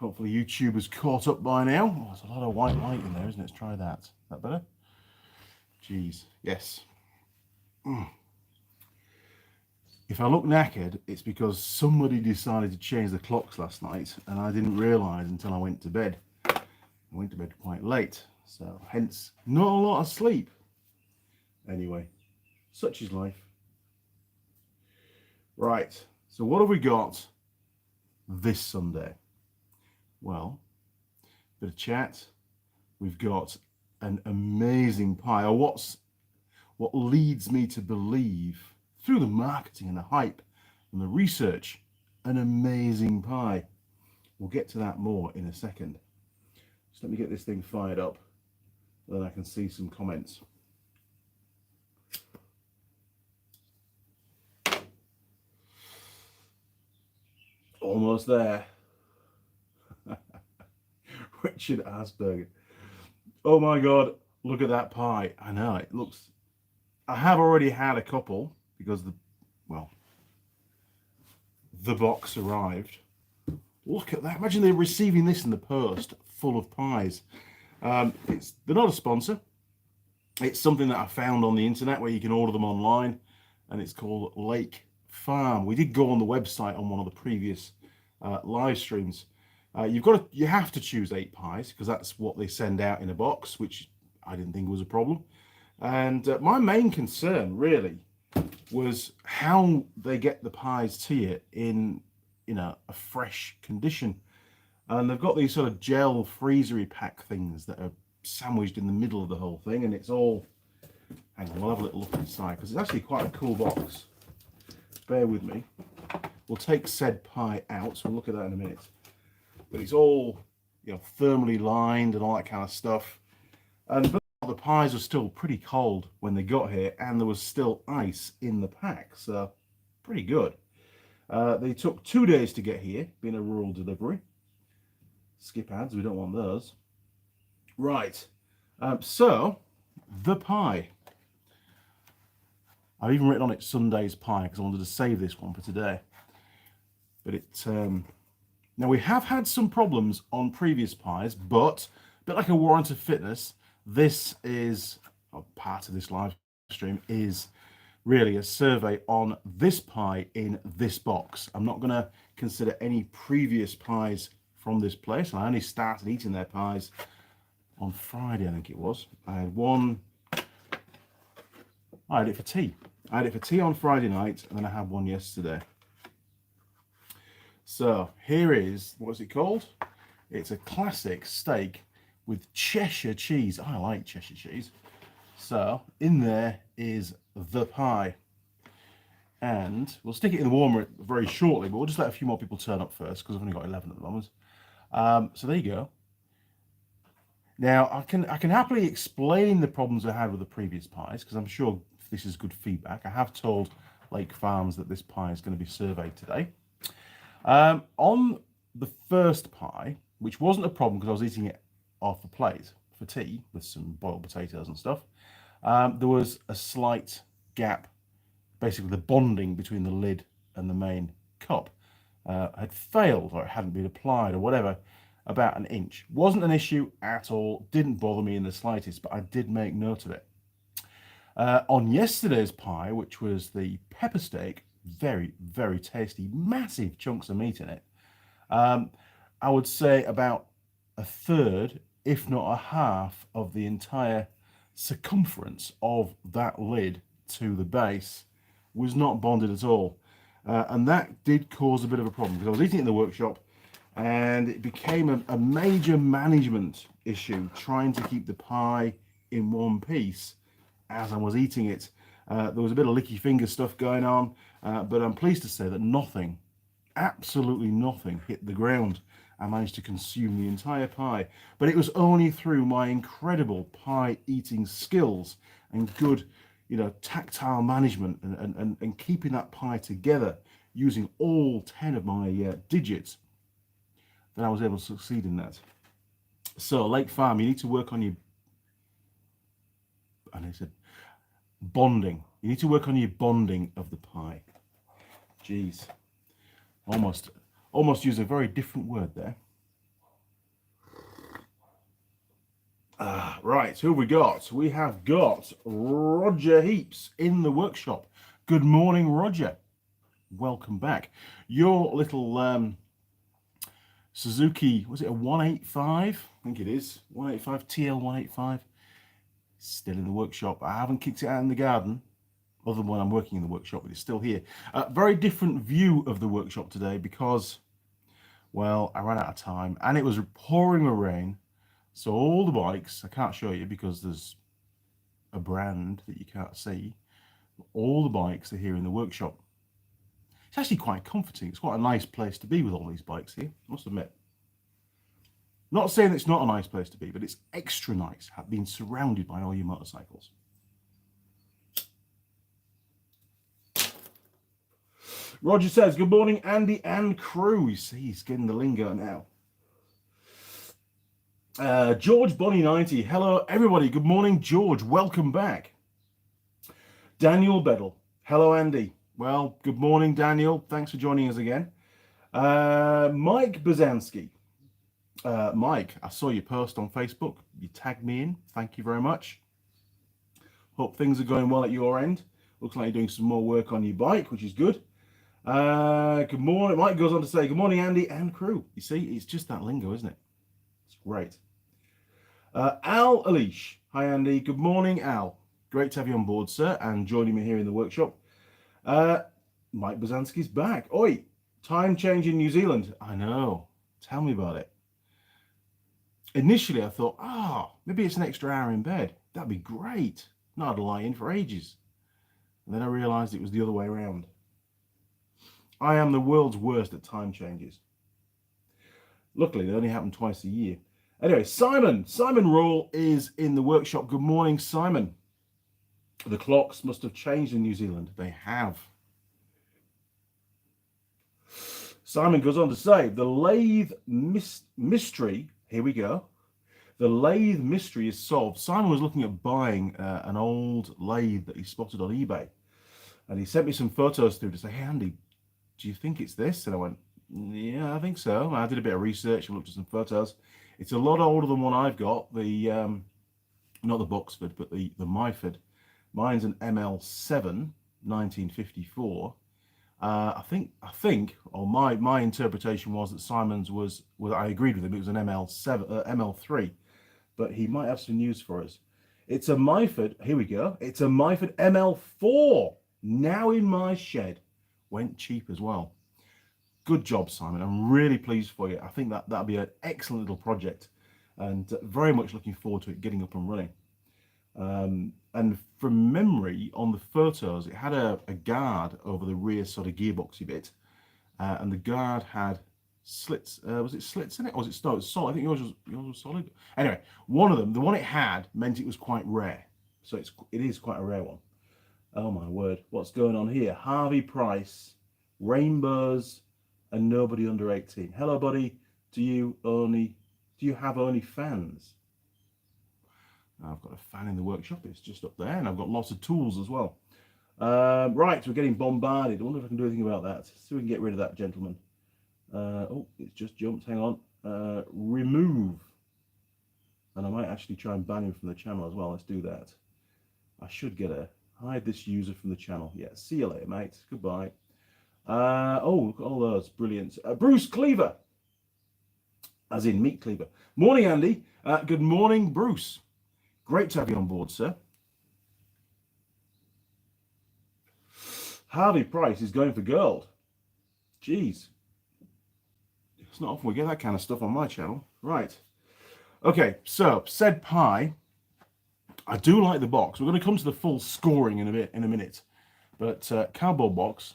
Hopefully YouTube has caught up by now. Oh, there's a lot of white light in there, isn't it? Let's try that. Is that better? Jeez, yes. If I look knackered, it's because somebody decided to change the clocks last night and I didn't realise until I went to bed. I went to bed quite late, so hence not a lot of sleep. Anyway, such is life. Right, so what have we got this Sunday? Well, bit of chat. We've got an amazing pie, or what leads me to believe, through the marketing and the hype and the research, an amazing pie. We'll get to that more in a second. Just let me get this thing fired up, then I can see some comments. Almost there. Richard Asperger. Oh my god, look at that pie. I know, it looks... I have already had a couple because the box arrived. Look at that. Imagine they're receiving this in the post full of pies. They're not a sponsor. It's something that I found on the internet where you can order them online, and it's called Lake Farm. We did go on the website on one of the previous live streams. You have to choose 8 pies because that's what they send out in a box, which I didn't think was a problem. And my main concern really was how they get the pies to you in a fresh condition. And they've got these sort of gel freezery pack things that are sandwiched in the middle of the whole thing, and it's all... Hang on, we'll have a little look inside because it's actually quite a cool box. Bear with me. We'll take said pie out. We'll look at that in a minute. But it's all, thermally lined and all that kind of stuff. And the pies were still pretty cold when they got here, and there was still ice in the pack, so pretty good. They took 2 days to get here, being a rural delivery. Skip ads, we don't want those. Right, so the pie. I've even written on it Sunday's pie because I wanted to save this one for today. But now we have had some problems on previous pies, but a bit like a warrant of fitness, this is, or part of this live stream is really a survey on this pie in this box. I'm not going to consider any previous pies from this place. I only started eating their pies on Friday, I think it was. I had it for tea. I had it for tea on Friday night, and then I had one yesterday. So here is, what's it called? It's a classic steak with Cheshire cheese. I like Cheshire cheese. So in there is the pie. And we'll stick it in the warmer very shortly, but we'll just let a few more people turn up first because I've only got 11 at the moment. So there you go. Now I can happily explain the problems I had with the previous pies because I'm sure this is good feedback. I have told Lake Farms that this pie is going to be surveyed today. On the first pie, which wasn't a problem because I was eating it off the plate for tea with some boiled potatoes and stuff, there was a slight gap. Basically, the bonding between the lid and the main cup had failed, or it hadn't been applied, or whatever, about an inch. Wasn't an issue at all, didn't bother me in the slightest, but I did make note of it. On yesterday's pie, which was the pepper steak, very, very tasty, massive chunks of meat in it. I would say about a third, if not a half, of the entire circumference of that lid to the base was not bonded at all. And that did cause a bit of a problem because I was eating it in the workshop and it became a major management issue trying to keep the pie in one piece as I was eating it. There was a bit of licky finger stuff going on, but I'm pleased to say that nothing, absolutely nothing, hit the ground. I managed to consume the entire pie, but it was only through my incredible pie eating skills and good, tactile management and keeping that pie together using all 10 of my digits that I was able to succeed in that. So Lake Farm, you need to work on your, and I said, bonding. You need to work on your bonding of the pie. Jeez, almost used a very different word there. Right, who have we got? We have got Roger Heaps in the workshop. Good morning, Roger. Welcome back. Your little Suzuki, was it a 185? I think it is. 185, TL185. Still in the workshop. I haven't kicked it out in the garden, other than when I'm working in the workshop, but it's still here. Very different view of the workshop today because, well, I ran out of time and it was pouring with rain. So all the bikes, I can't show you because there's a brand that you can't see. All the bikes are here in the workshop. It's actually quite comforting. It's quite a nice place to be with all these bikes here, I must admit. Not saying it's not a nice place to be, but it's extra nice being surrounded by all your motorcycles. Roger says, good morning, Andy and crew. You see, he's getting the lingo now. George Bonnie 90. Hello, everybody. Good morning, George. Welcome back. Daniel Beddle. Hello, Andy. Well, good morning, Daniel. Thanks for joining us again. Mike Bazanski. Mike, I saw your post on Facebook. You tagged me in. Thank you very much. Hope things are going well at your end. Looks like you're doing some more work on your bike, which is good. Good morning. Mike goes on to say, good morning, Andy and crew. You see, it's just that lingo, isn't it? It's great. Al Alish. Hi, Andy. Good morning, Al. Great to have you on board, sir, and joining me here in the workshop. Mike Bazanski's back. Oi, time change in New Zealand. I know. Tell me about it. Initially, I thought, maybe it's an extra hour in bed. That'd be great. Not had to lie in for ages. And then I realised it was the other way around. I am the world's worst at time changes. Luckily, they only happen twice a year. Anyway, Simon Roll is in the workshop. Good morning, Simon. The clocks must have changed in New Zealand. They have. Simon goes on to say, the Lathe Mystery, here we go. The Lathe Mystery is solved. Simon was looking at buying an old lathe that he spotted on eBay. And he sent me some photos through to say, hey, Andy, do you think it's this? And I went, yeah, I think so. And I did a bit of research and looked at some photos. It's a lot older than one I've got. The not the Buxford, but the Myford. Mine's an ML7, 1954. I think, or my interpretation was that Simon's was I agreed with him. It was an ML3, but he might have some news for us. It's a Myford. Here we go. It's a Myford ML4 now in my shed. Went cheap as well. Good job, Simon. I'm really pleased for you. I think that'll be an excellent little project, and very much looking forward to it getting up and running. And from memory, on the photos, it had a guard over the rear sort of gearboxy bit, and the guard had slits. Was it slits in it, or was it solid? I think yours was solid. Anyway, one of them, the one it had, meant it was quite rare. So it is quite a rare one. Oh my word, what's going on here? Harvey Price, rainbows, and nobody under 18. Hello, buddy. Do you have only fans? I've got a fan in the workshop. It's just up there, and I've got lots of tools as well. Right, we're getting bombarded. I wonder if I can do anything about that. See if we can get rid of that gentleman. Oh, it's just jumped. Hang on. Remove. And I might actually try and ban him from the channel as well. Let's do that. I should get a hide this user from the channel. Yeah, see you later, mate. Goodbye. Oh, look at all those. Brilliant. Bruce Cleaver. As in meat cleaver. Morning, Andy. Good morning, Bruce. Great to have you on board, sir. Harvey Price is going for gold. Jeez. It's not often we get that kind of stuff on my channel. Right. Okay, so said pie. I do like the box. We're going to come to the full scoring in a minute. But cardboard box,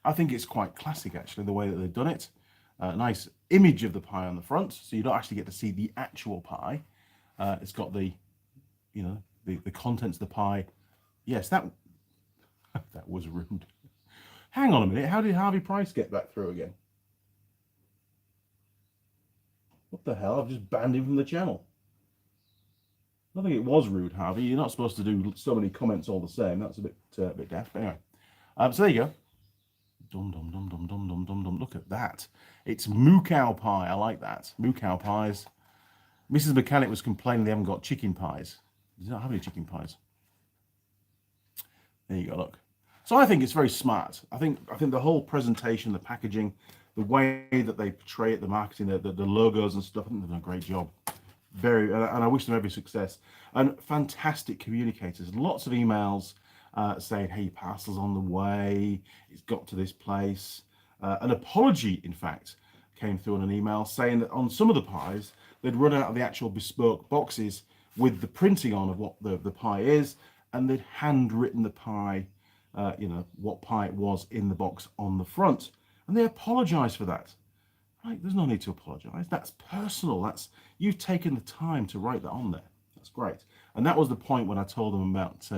I think it's quite classic, actually, the way that they've done it. Nice image of the pie on the front, so you don't actually get to see the actual pie. It's got the contents of the pie. Yes, that was rude. Hang on a minute. How did Harvey Price get back through again? What the hell? I've just banned him from the channel. I think it was rude, Harvey. You're not supposed to do so many comments all the same. That's a bit daft. But anyway, so there you go. Dum dum dum dum dum dum dum dum. Look at that. It's moo cow pie. I like that. Moo cow pies. Mrs. Mechanic was complaining they haven't got chicken pies. Does not have any chicken pies. There you go, look. So I think it's very smart. I think the whole presentation, the packaging, the way that they portray it, the marketing, the logos and stuff, I think they've done a great job. And I wish them every success. And fantastic communicators. Lots of emails saying, hey, parcel's on the way. It's got to this place. An apology, in fact, came through on an email saying that on some of the pies, they'd run out of the actual bespoke boxes with the printing on of what the pie is, and they'd handwritten the pie, what pie it was in the box on the front. And they apologized for that. Right? There's no need to apologize. That's personal. You've taken the time to write that on there. That's great. And that was the point when I told them about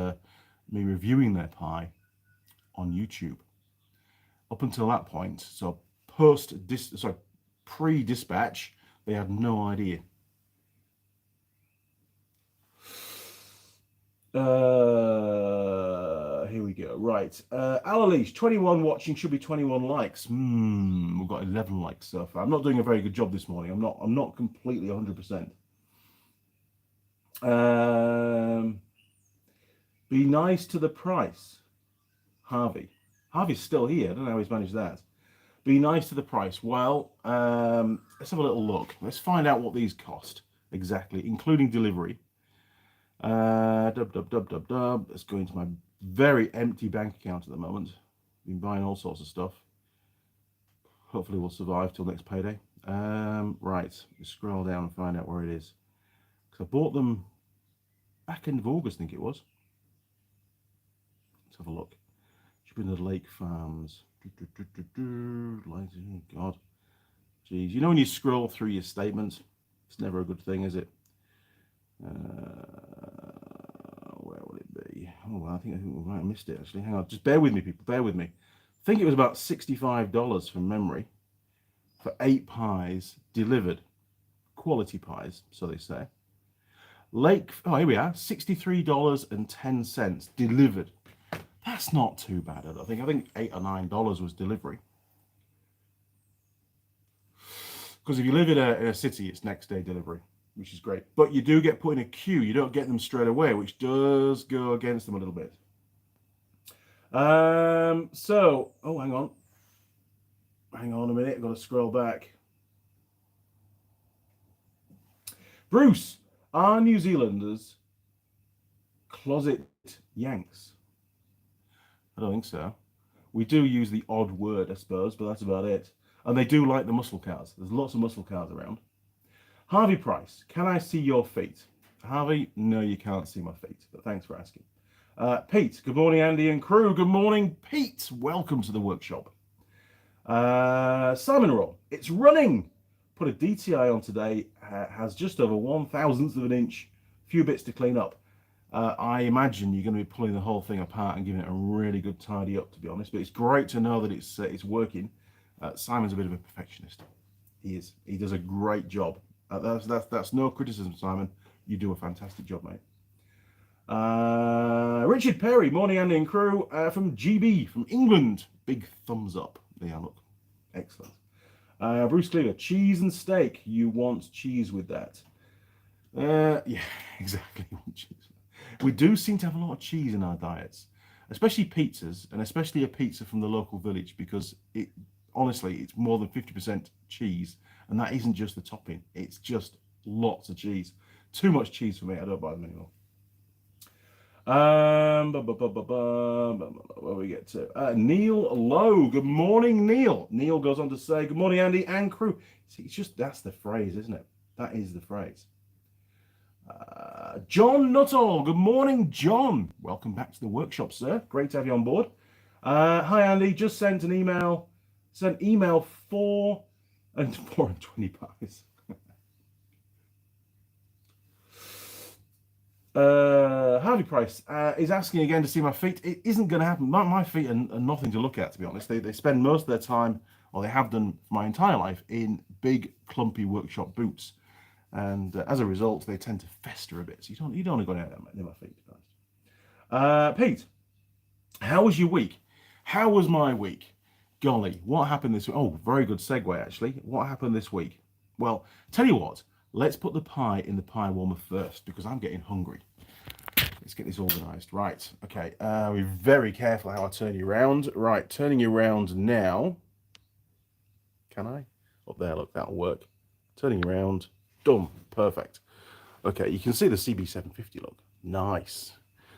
me reviewing their pie on YouTube. Up until that point, so pre-dispatch, they had no idea. Here we go. Right. Alalish, 21 watching, should be 21 likes. We've got 11 likes so far. I'm not doing a very good job this morning. I'm not completely 100%. Be nice to the price. Harvey. Harvey's still here. I don't know how he's managed that. Be nice to the price. Well, let's have a little look. Let's find out what these cost exactly, including delivery. Let's go into my very empty bank account at the moment. Been buying all sorts of stuff. Hopefully we'll survive till next payday. Right, let's scroll down and find out where it is. Because I bought them back end of August, I think it was. Let's have a look. Should be in the Lake Farms. God. Jeez, you know when you scroll through your statements, it's never a good thing, is it? Where will it be? Oh, well, I think we might have missed it, actually. Hang on, just bear with me, people, bear with me. I think it was about $65 from memory for 8 pies delivered. Quality pies, so they say. Here we are, $63.10 delivered. That's not too bad, I think. I think $8 or $9 was delivery. Because if you live in a city, it's next day delivery, which is great. But you do get put in a queue. You don't get them straight away, which does go against them a little bit. Hang on. Hang on a minute. I've got to scroll back. Bruce, are New Zealanders closet Yanks? I don't think so. We do use the odd word, I suppose, but that's about it. And they do like the muscle cars. There's lots of muscle cars around. Harvey Price, can I see your feet? Harvey, no, you can't see my feet, but thanks for asking. Pete, good morning, Andy and crew. Good morning, Pete. Welcome to the workshop. Simon Roll, it's running. Put a DTI on today, has just over 1/1000th of an inch, few bits to clean up. I imagine you're going to be pulling the whole thing apart and giving it a really good tidy up, to be honest. But it's great to know that it's working. Simon's a bit of a perfectionist. He is. He does a great job. That's no criticism, Simon. You do a fantastic job, mate. Richard Perry, morning, Andy and crew, from GB, from England. Big thumbs up. Yeah, look, excellent. Bruce Cleaver, cheese and steak. You want cheese with that? Yeah, exactly. We do seem to have a lot of cheese in our diets, especially pizzas, and especially a pizza from the local village, because honestly, it's more than 50% cheese, and that isn't just the topping, it's just lots of cheese. Too much cheese for me, I don't buy them anymore. Where we get to? Neil Lowe, good morning, Neil. Neil goes on to say, good morning, Andy and crew. See, that's the phrase, isn't it? That is the phrase. John Nuttall, good morning, John. Welcome back to the workshop, sir. Great to have you on board. Hi, Andy. Just sent an email. Sent email 4 and 20 pies. Harvey Price is asking again to see my feet. It isn't going to happen. My feet are nothing to look at, to be honest. They spend most of their time, or they have done for my entire life, in big, clumpy workshop boots. And as a result, they tend to fester a bit. So you don't want to go near my feet, to be honest. Pete, how was your week? How was my week? Golly, what happened this week? Oh, very good segue, actually. What happened this week? Well, tell you what, Let's put the pie in the pie warmer first because I'm getting hungry. Let's get this organised. Right, okay. Be very careful how I turn you around. Right, turning you around now. Can I? Up there, look, that'll work. Turning around. Done. Perfect. Okay, you can see the CB750 look. Nice.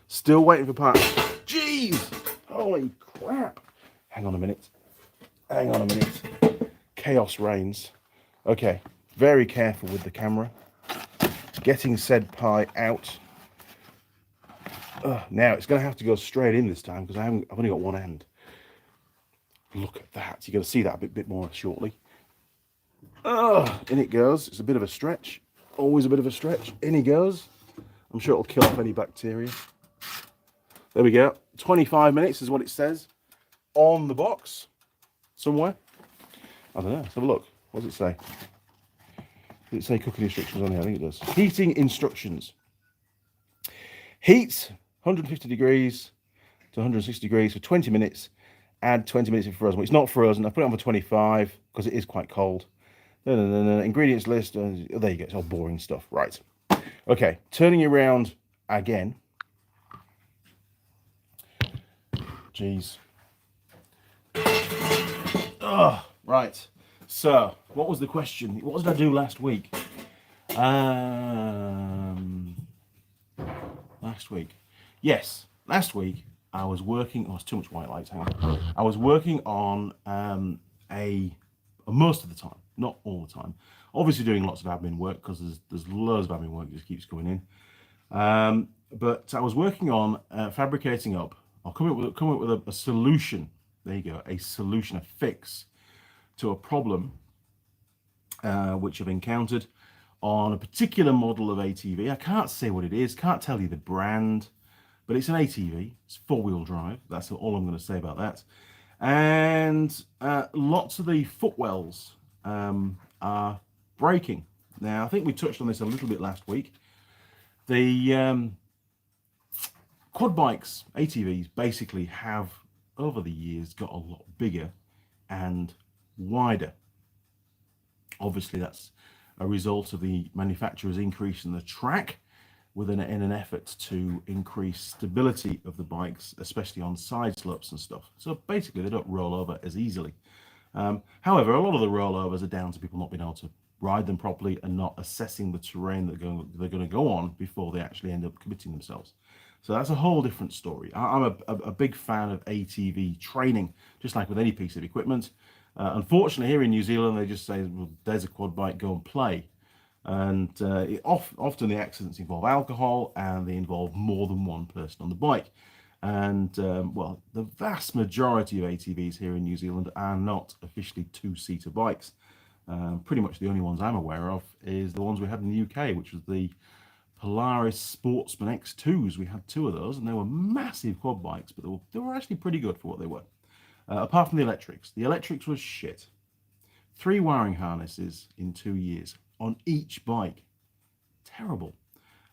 Still waiting for parts. Jeez! Holy crap. Hang on a minute. Hang on a minute. Chaos reigns. Okay, very careful with the camera. Getting said pie out. Now it's going to have to go straight in this time because I've only got one end. Look at that. You're going to see that a bit more shortly. In it goes. It's a bit of a stretch. Always a bit of a stretch. In he goes. I'm sure it'll kill off any bacteria. There we go. 25 minutes is what it says on the box somewhere. I don't know. Let's have a look. What does it say? Does it say cooking instructions on here? I think it does. Heating instructions. Heat 150 degrees to 160 degrees for 20 minutes. Add 20 minutes of frozen. Well, it's not frozen. I put it on for 25 because it is quite cold. Ingredients list. There you go. It's all boring stuff. Right. Okay. Turning around again. Jeez. Oh, right. So, what was the question? What did I do last week? Last week. Yes, last week I was working. Oh, it's too much white lights. Hang on. I was working on most of the time, not all the time. Obviously, doing lots of admin work because there's loads of admin work that just keeps coming in. But I was working on fabricating up. I'll come up with a solution. There you go, a solution, a fix to a problem which I've encountered on a particular model of ATV. I can't say what it is, can't tell you the brand, but it's an ATV. It's 4-wheel drive. That's all I'm going to say about that. And lots of the footwells are breaking. Now, I think we touched on this a little bit last week. The quad bikes, ATVs, basically have, over the years, got a lot bigger and wider. Obviously, that's a result of the manufacturers increasing the track in an effort to increase stability of the bikes, especially on side slopes and stuff. So basically, they don't roll over as easily. However, a lot of the rollovers are down to people not being able to ride them properly and not assessing the terrain that they're going to go on before they actually end up committing themselves. So that's a whole different story. I'm a big fan of ATV training, just like with any piece of equipment. Unfortunately, here in New Zealand, they just say, well, there's a quad bike, go and play. And often the accidents involve alcohol and they involve more than one person on the bike. And, well, the vast majority of ATVs here in New Zealand are not officially two-seater bikes. Pretty much the only ones I'm aware of is the ones we had in the UK, which was the Polaris Sportsman X2s. We had 2 of those, and they were massive quad bikes, but they were actually pretty good for what they were. Apart from the electrics. The electrics was shit. 3 wiring harnesses in 2 years on each bike. Terrible.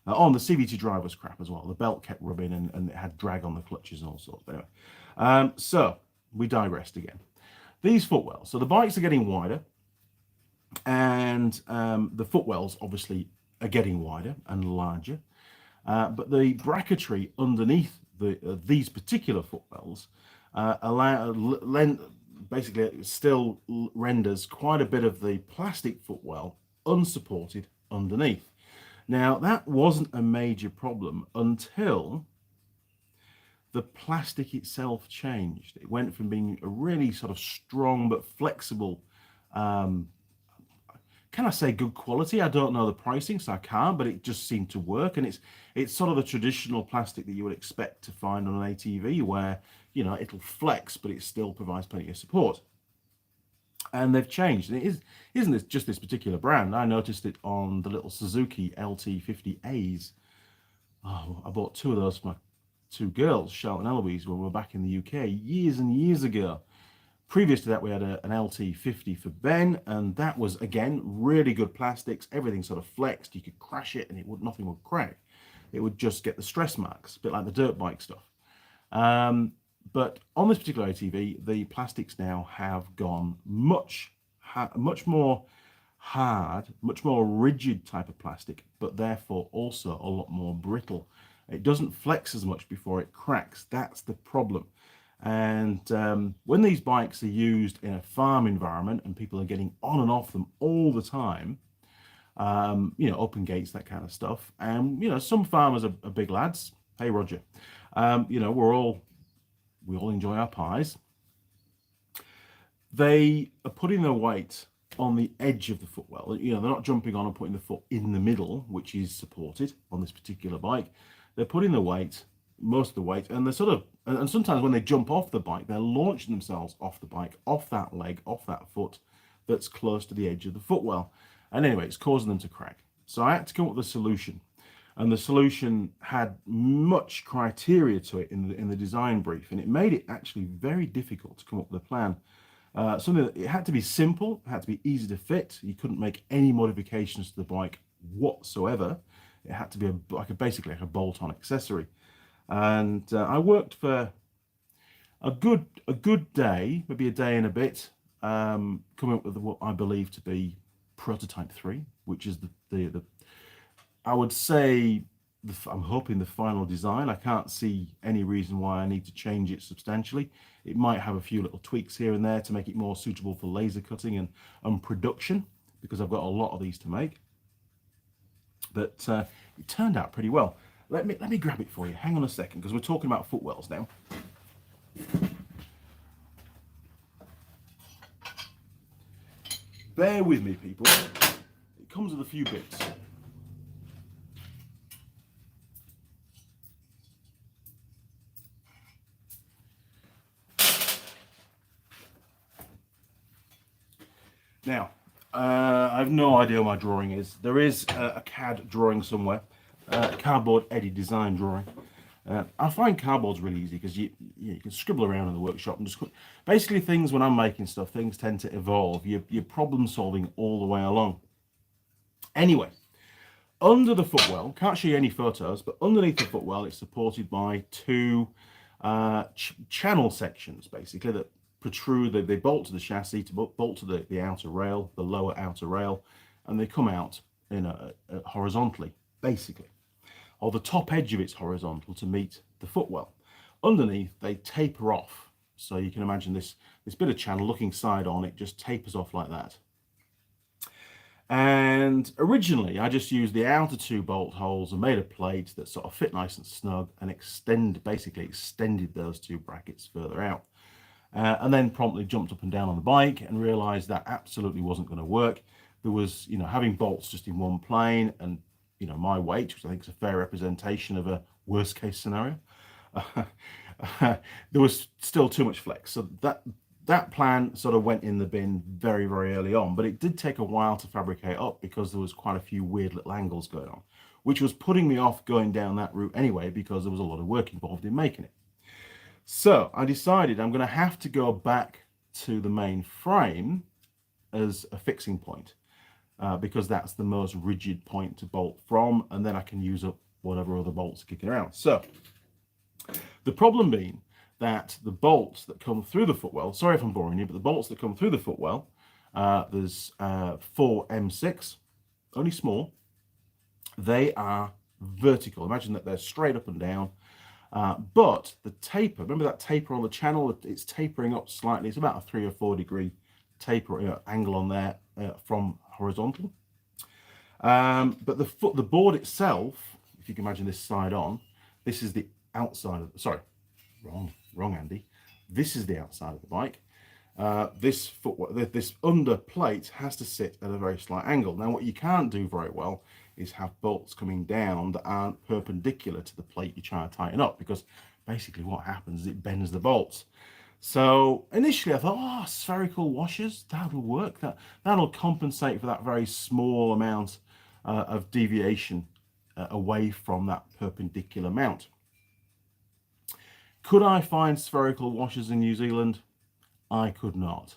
On the CVT drive was crap as well. The belt kept rubbing and it had drag on the clutches and all sorts. Anyway, so we digressed again. These footwells. So the bikes are getting wider, and the footwells obviously are getting wider and larger. But the bracketry underneath these particular footwells basically still renders quite a bit of the plastic footwell unsupported underneath. Now, that wasn't a major problem until the plastic itself changed. It went from being a really sort of strong but flexible, can I say good quality? I don't know the pricing, so I can't, but it just seemed to work. And it's sort of the traditional plastic that you would expect to find on an ATV where, you know, it'll flex, but it still provides plenty of support. And they've changed. And it isn't it just this particular brand. I noticed it on the little Suzuki LT50As. Oh, I bought 2 of those for my 2 girls, Charlotte and Eloise, when we were back in the UK years and years ago. Previous to that, we had an LT50 for Ben, and that was, again, really good plastics. Everything sort of flexed. You could crash it, and nothing would crack. It would just get the stress marks, a bit like the dirt bike stuff. But on this particular ATV, the plastics now have gone much more hard, much more rigid type of plastic, but therefore also a lot more brittle. It doesn't flex as much before it cracks. That's the problem. And when these bikes are used in a farm environment and people are getting on and off them all the time, you know, open gates, that kind of stuff. And, you know, some farmers are big lads. Hey, Roger. You know, we all enjoy our pies. They are putting their weight on the edge of the footwell. You know, they're not jumping on and putting the foot in the middle, which is supported on this particular bike. They're putting the weight, most of the weight, and they're sort of, and sometimes when they jump off the bike, they're launching themselves off the bike, off that leg, off that foot that's close to the edge of the footwell. And anyway, it's causing them to crack. So I had to come up with a solution. And the solution had much criteria to it in the design brief, and it made it actually very difficult to come up with a plan. Something that it had to be simple, it had to be easy to fit. You couldn't make any modifications to the bike whatsoever. It had to be basically like a bolt-on accessory. And I worked for a good day, maybe a day and a bit, coming up with what I believe to be prototype 3, which is the I would say, I'm hoping the final design. I can't see any reason why I need to change it substantially. It might have a few little tweaks here and there to make it more suitable for laser cutting and production, because I've got a lot of these to make. But it turned out pretty well. Let me grab it for you. Hang on a second, because we're talking about footwells now. Bear with me, people. It comes with a few bits. Now, I have no idea what my drawing is. There is a CAD drawing somewhere, cardboard Eddie design drawing. I find cardboard's really easy because you can scribble around in the workshop and just basically things. When I'm making stuff, things tend to evolve. You're problem solving all the way along. Anyway, under the footwell, can't show you any photos, but underneath the footwell, it's supported by two channel sections, basically, that protrude. They bolt to the chassis, to bolt to the outer rail, the lower outer rail, and they come out in horizontally, basically. Or the top edge of it's horizontal to meet the footwell. Underneath, they taper off. So you can imagine this bit of channel looking side on, it just tapers off like that. And originally, I just used the outer two bolt holes and made a plate that sort of fit nice and snug and basically extended those two brackets further out. And then promptly jumped up and down on the bike and realized that absolutely wasn't going to work. There was, you know, having bolts just in one plane and, you know, my weight, which I think is a fair representation of a worst case scenario, there was still too much flex. So that plan sort of went in the bin very, very early on, but it did take a while to fabricate up because there was quite a few weird little angles going on, which was putting me off going down that route anyway, because there was a lot of work involved in making it. So I decided I'm going to have to go back to the main frame as a fixing point, because that's the most rigid point to bolt from, and then I can use up whatever other bolts are kicking around. So the problem being that the bolts that come through the footwell, sorry if I'm boring you, but the bolts that come through the footwell, there's 4 M6, only small. They are vertical. Imagine that they're straight up and down. But the taper, remember that taper on the channel? It's tapering up slightly. It's about a 3 or 4 degree taper angle on there from horizontal. But the board itself, if you can imagine this side on, this is the outside of, sorry, wrong Andy. This is the outside of the bike. This under plate has to sit at a very slight angle. Now, what you can't do very well is have bolts coming down that aren't perpendicular to the plate you're trying to tighten up, because basically what happens is it bends the bolts. So initially I thought, oh, spherical washers, that'll work. That'll compensate for that very small amount of deviation away from that perpendicular mount. Could I find spherical washers in New Zealand? I could not.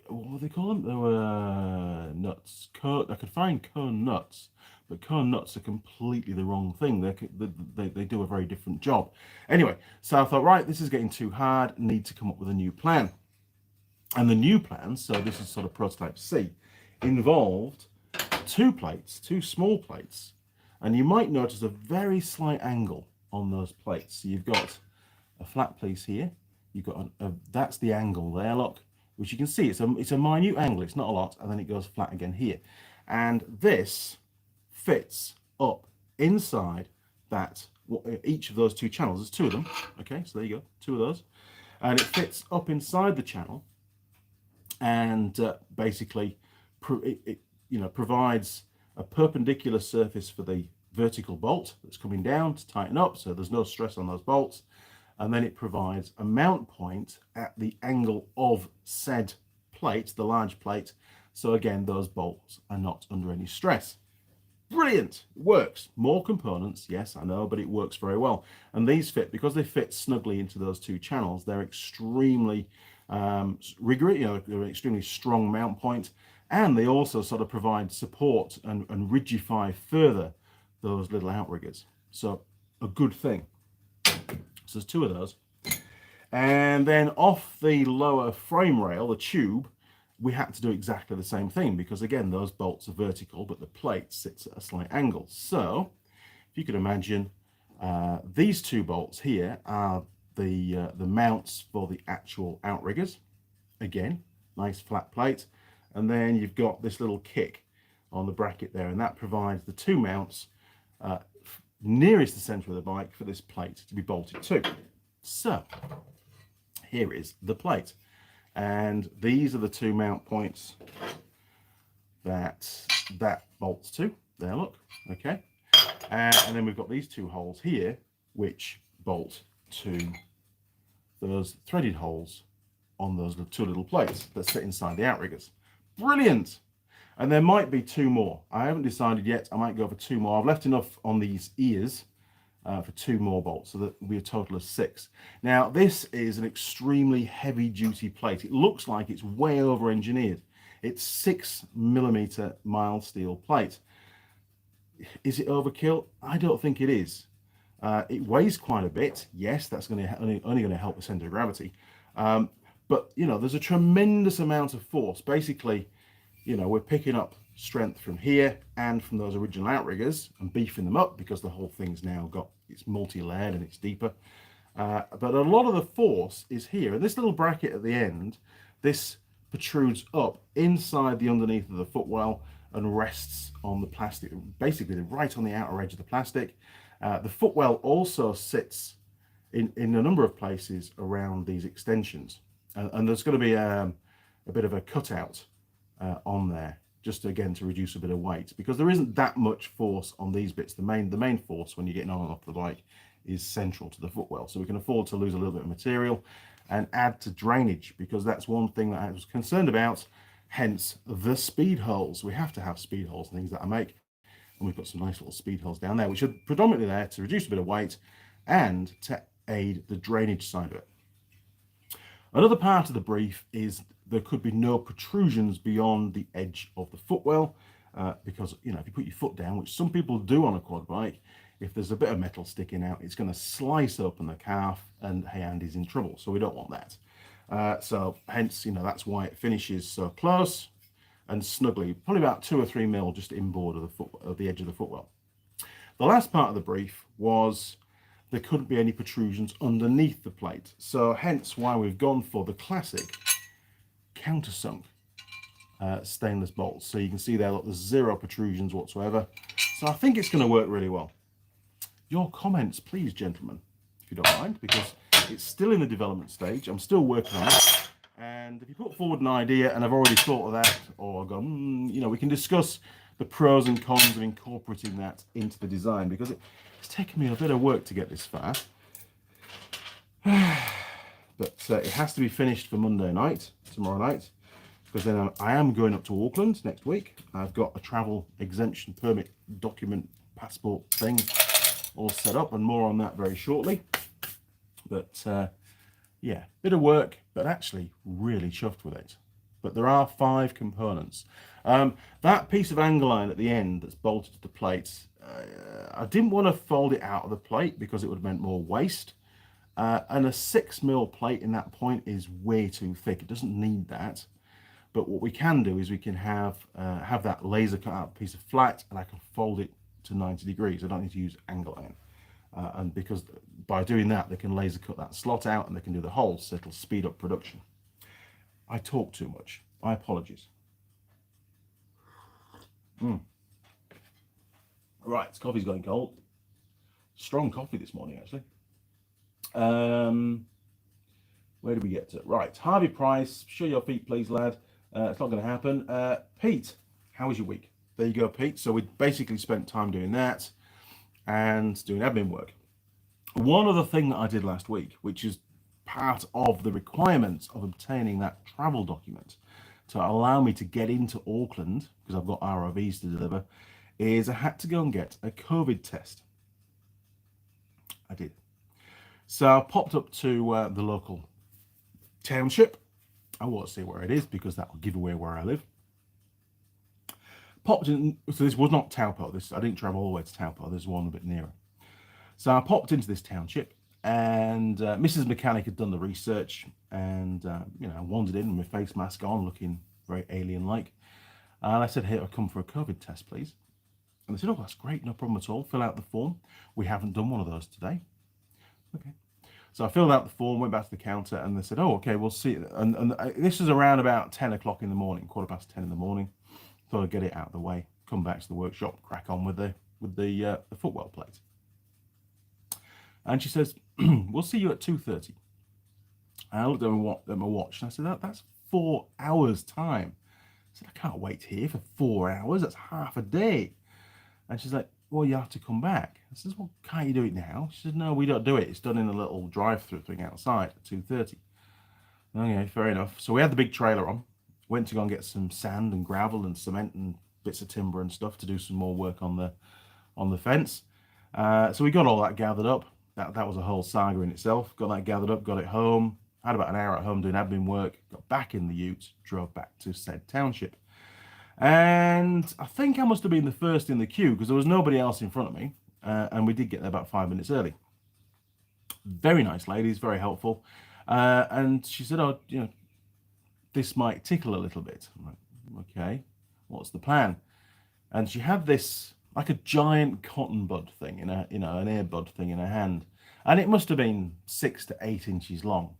What were they call them? They were nuts. I could find cone nuts, but cone nuts are completely the wrong thing. They do a very different job. Anyway, so I thought, right, this is getting too hard. Need to come up with a new plan. And the new plan, so this is sort of prototype C, involved two plates, two small plates, and you might notice a very slight angle on those plates. So you've got a flat piece here, you've got that's the angle there, look, which you can see it's a minute angle, it's not a lot, and then it goes flat again here. And this fits up inside that, each of those two channels. There's two of them, okay, so there you go, two of those, and it fits up inside the channel, and basically provides a perpendicular surface for the vertical bolt that's coming down to tighten up, so there's no stress on those bolts. And then it provides a mount point at the angle of said plate, the large plate, so again those bolts are not under any stress. Brilliant, it works. More components, yes, I know, but it works very well. And these fit, because they fit snugly into those two channels, they're extremely rigorous, they're an extremely strong mount point, and they also sort of provide support and rigidify further those little outriggers. So a good thing. So there's two of those. And then off the lower frame rail, the tube, we had to do exactly the same thing, because again those bolts are vertical but the plate sits at a slight angle. So if you could imagine, these two bolts here are the mounts for the actual outriggers. Again, nice flat plate, and then you've got this little kick on the bracket there, and that provides the two mounts nearest the center of the bike for this plate to be bolted to. So here is the plate, and these are the two mount points that bolts to. There, look, okay, and then we've got these two holes here which bolt to those threaded holes on those two little plates that sit inside the outriggers. Brilliant. And there might be two more. I haven't decided yet. I might go for two more. I've left enough on these ears for two more bolts, so that will be a total of 6. Now, this is an extremely heavy-duty plate. It looks like it's way over-engineered. It's 6mm mild steel plate. Is it overkill? I don't think it is. It weighs quite a bit. Yes, that's only going to help the center of gravity. But, there's a tremendous amount of force. Basically, we're picking up strength from here and from those original outriggers and beefing them up, because the whole thing's now it's multi-layered and it's deeper. But a lot of the force is here. And this little bracket at the end, this protrudes up inside the underneath of the footwell and rests on the plastic, basically right on the outer edge of the plastic. The footwell also sits in a number of places around these extensions. And there's going to be a bit of a cutout on there, just again to reduce a bit of weight, because there isn't that much force on these bits. The main force when you're getting on and off the bike is central to the footwell, so we can afford to lose a little bit of material and add to drainage, because that's one thing that I was concerned about, hence the speed holes. We have to have speed holes and things that I make, and we've got some nice little speed holes down there, which are predominantly there to reduce a bit of weight and to aid the drainage side of it. Another part of the brief is there could be no protrusions beyond the edge of the footwell, because if you put your foot down, which some people do on a quad bike, if there's a bit of metal sticking out, it's going to slice open the calf, and hey, Andy's in trouble. So we don't want that. So hence, that's why it finishes so close and snugly, probably about 2 or 3 mil just inboard of the edge of the footwell. The last part of the brief was there couldn't be any protrusions underneath the plate. So hence why we've gone for the classic countersunk stainless bolts. So you can see there, look, there's 0 protrusions whatsoever. So I think it's going to work really well. Your comments, please, gentlemen, if you don't mind, because it's still in the development stage. I'm still working on it. And if you put forward an idea and I've already thought of that, or gone, we can discuss the pros and cons of incorporating that into the design, because it's taken me a bit of work to get this far. But it has to be finished for Monday night, tomorrow night, because then I am going up to Auckland next week. I've got a travel exemption permit document, passport thing all set up, and more on that very shortly. But yeah, bit of work, but actually really chuffed with it. But there are 5 components. That piece of angle iron at the end that's bolted to the plate, I didn't want to fold it out of the plate because it would have meant more waste. And a 6mm plate in that point is way too thick. It doesn't need that. But what we can do is we can have that laser cut out piece of flat, and I can fold it to 90 degrees. I don't need to use angle iron. And because by doing that, they can laser cut that slot out and they can do the holes, so it'll speed up production. I talk too much. My apologies. Right, coffee's going cold. Strong coffee this morning, actually. Where did we get to? Right, Harvey Price, show your feet, please, lad. It's not going to happen. Pete, how was your week? There you go, Pete. So we basically spent time doing that and doing admin work. One other thing that I did last week, which is part of the requirements of obtaining that travel document to allow me to get into Auckland, because I've got ROVs to deliver, is I had to go and get a COVID test. I did. So I popped up to the local township. I won't say where it is because that will give away where I live. Popped in, so this was not Taupo. I didn't travel all the way to Taupo. There's one a bit nearer. So I popped into this township, and Mrs. Mechanic had done the research, and you know, I wandered in with my face mask on, looking very alien-like. And I said, "Hey, I'll come for a COVID test, please." And they said, "Oh, that's great, no problem at all. Fill out the form. We haven't done one of those today." Okay. So I filled out the form, went back to the counter, and they said, "Oh, okay, we'll see." And this was around about 10 o'clock in the morning, 10:15 in the morning. Thought I'd get it out of the way, come back to the workshop, crack on with the footwell plate. And she says, "We'll see you at 2:30. And I looked at my watch, and I said, "That's 4 hours time." I said, "I can't wait here for 4 hours. That's half a day." And she's like, "Well, you have to come back." I says, "Well, can't you do it now?" She said, "No, we don't do it. It's done in a little drive-through thing outside at 2:30. Okay, fair enough. So we had the big trailer on, went to go and get some sand and gravel and cement and bits of timber and stuff to do some more work on the fence. So we got all that gathered up. That was a whole saga in itself. Got that gathered up, got it home, had about an hour at home doing admin work, got back in the ute, drove back to said township. And I think I must have been the first in the queue because there was nobody else in front of me. And we did get there about 5 minutes early. Very nice ladies, very helpful. And she said, "Oh, you know, this might tickle a little bit." I'm like, "Okay, what's the plan?" And she had this like a giant cotton bud thing in a, an ear bud thing in her hand, and it must have been 6 to 8 inches long.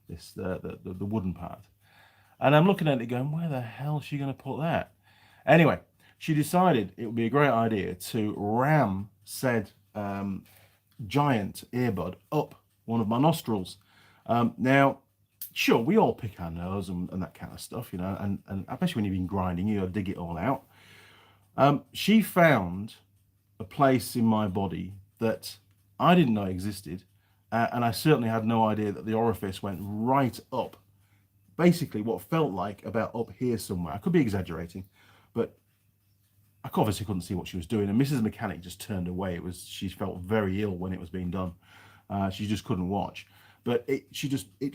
This the wooden part, and I'm looking at it going, "Where the hell is she going to put that?" Anyway, she decided it would be a great idea to ram said giant earbud up one of my nostrils. Now, sure, we all pick our nose and that kind of stuff, you know, and especially when you've been grinding, you dig it all out. She found a place in my body that I didn't know existed, and I certainly had no idea that the orifice went right up, basically what felt like about up here somewhere. I could be exaggerating, but I obviously couldn't see what she was doing, and Mrs. Mechanic just turned away. She felt very ill when it was being done. She just couldn't watch. But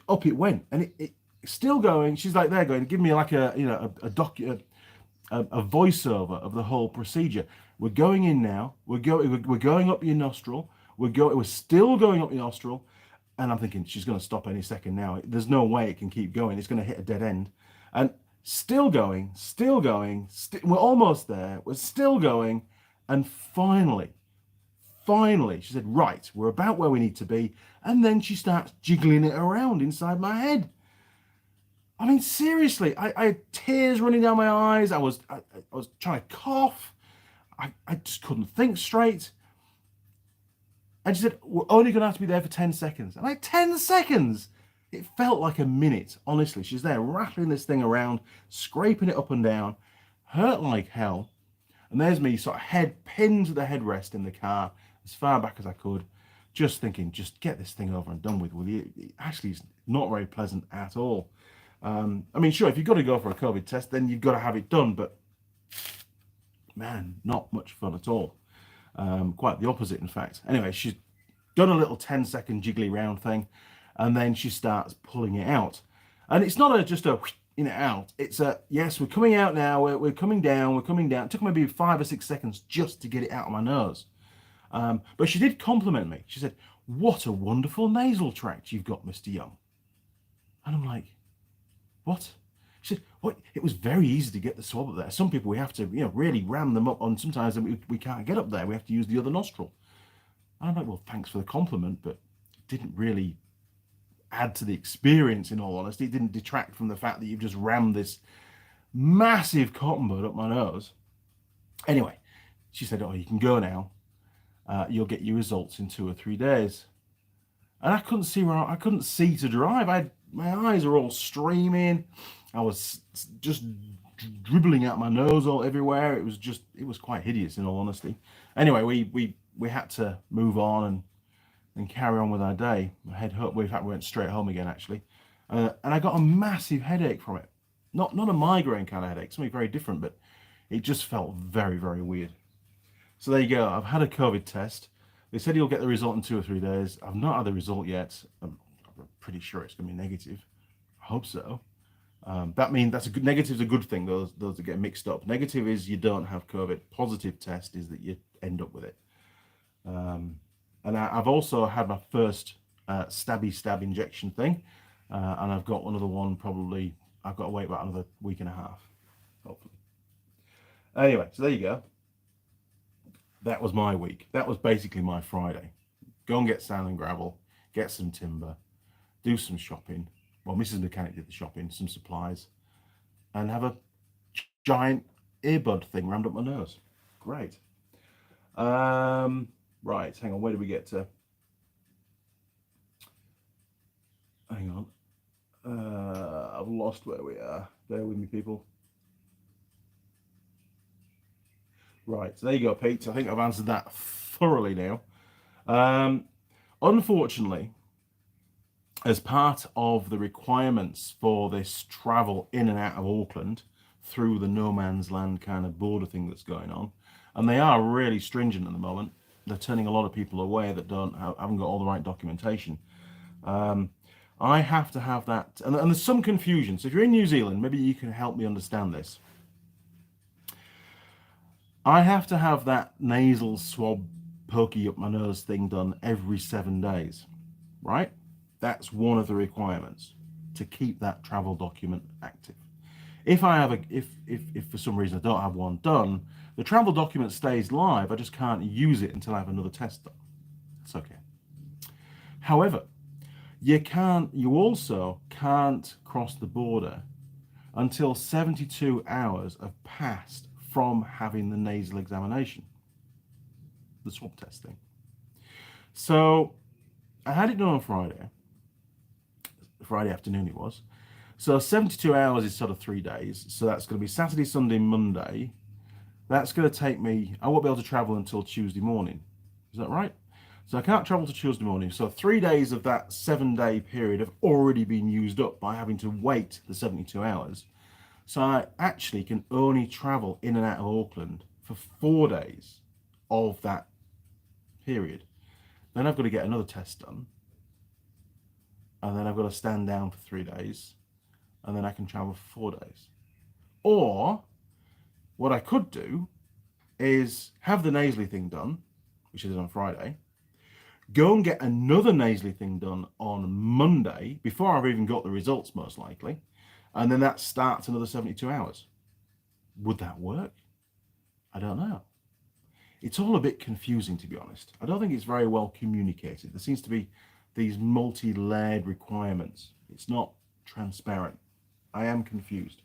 up it went, and it still going. She's like there going, "Give me like a voiceover of the whole procedure. We're going in now. We're going up your nostril. We're still going up your nostril." And I'm thinking she's going to stop any second now. There's no way it can keep going. It's going to hit a dead end. And still going. We're almost there. We're still going. And finally, she said, "Right, we're about where we need to be." And then she starts jiggling it around inside my head. I mean, seriously, I had tears running down my eyes. I was trying to cough. I just couldn't think straight. And she said, "We're only going to have to be there for 10 seconds. And 10 seconds? It felt like a minute, honestly. She's there rattling this thing around, scraping it up and down, hurt like hell. And there's me, sort of head pinned to the headrest in the car, as far back as I could, just thinking, just get this thing over and done with, will you? It actually is not very pleasant at all. I mean, sure, if you've got to go for a COVID test, then you've got to have it done, but man, not much fun at all. Quite the opposite, in fact. Anyway, she's done a little 10-second jiggly round thing, and then she starts pulling it out. And it's not just a in it out. It's a, yes, we're coming out now, we're coming down. It took maybe 5 or 6 seconds just to get it out of my nose. But she did compliment me. She said, what a wonderful nasal tract you've got, Mr. Young. And I'm like, what? She said, what? It was very easy to get the swab up there. Some people we have to, really ram them up on. Sometimes we can't get up there. We have to use the other nostril. And I'm like, well, thanks for the compliment, but it didn't really add to the experience, in all honesty. It didn't detract from the fact that you've just rammed this massive cotton bud up my nose. Anyway, she said, oh, you can go now. You'll get your results in 2 or 3 days. And I couldn't see to drive. My eyes are all streaming. I was just dribbling out my nose all everywhere. It was quite hideous, in all honesty. Anyway, we had to move on and carry on with our day. In fact, we went straight home again, actually. And I got a massive headache from it. Not a migraine kind of headache, something very different, but it just felt very, very weird. So there you go. I've had a COVID test. They said you'll get the result in 2 or 3 days. I've not had the result yet. I'm pretty sure it's going to be negative. I hope so. That means negative's a good thing, those that get mixed up. Negative is you don't have COVID. Positive test is that you end up with it. And I've also had my first stabby stab injection thing. And I've got another one probably, I've got to wait about another week and a half, hopefully. Anyway, so there you go. That was my week. That was basically my Friday. Go and get sand and gravel, get some timber, do some shopping. Well, Mrs. Mechanic did the shopping, some supplies, and have a giant earbud thing rammed up my nose. Great. Right, hang on, where did we get to? Hang on. I've lost where we are. Bear with me, people. Right, so there you go, Pete. I think I've answered that thoroughly now. Unfortunately, as part of the requirements for this travel in and out of Auckland through the no man's land kind of border thing that's going on, and they are really stringent at the moment. They're turning a lot of people away that haven't got all the right documentation. I have to have that, and there's some confusion. So if you're in New Zealand, maybe you can help me understand this. I have to have that nasal swab pokey up my nose thing done every 7 days, right? That's one of the requirements to keep that travel document active. If for some reason I don't have one done, the travel document stays live. I just can't use it until I have another test done. It's okay. However, you also can't cross the border until 72 hours have passed from having the nasal examination, the swab testing. So I had it done on Friday afternoon it was. So 72 hours is sort of 3 days. So that's going to be Saturday, Sunday, Monday. That's going to take me, I won't be able to travel until Tuesday morning. Is that right? So I can't travel to Tuesday morning. So 3 days of that 7-day period have already been used up by having to wait the 72 hours. So I actually can only travel in and out of Auckland for 4 days of that period. Then I've got to get another test done. And then I've got to stand down for 3 days. And then I can travel for 4 days. Or what I could do is have the nasally thing done, which is on Friday. Go and get another nasally thing done on Monday, before I've even got the results, most likely. And then that starts another 72 hours. Would that work? I don't know. It's all a bit confusing, to be honest. I don't think it's very well communicated. There seems to be these multi-layered requirements. It's not transparent. I am confused.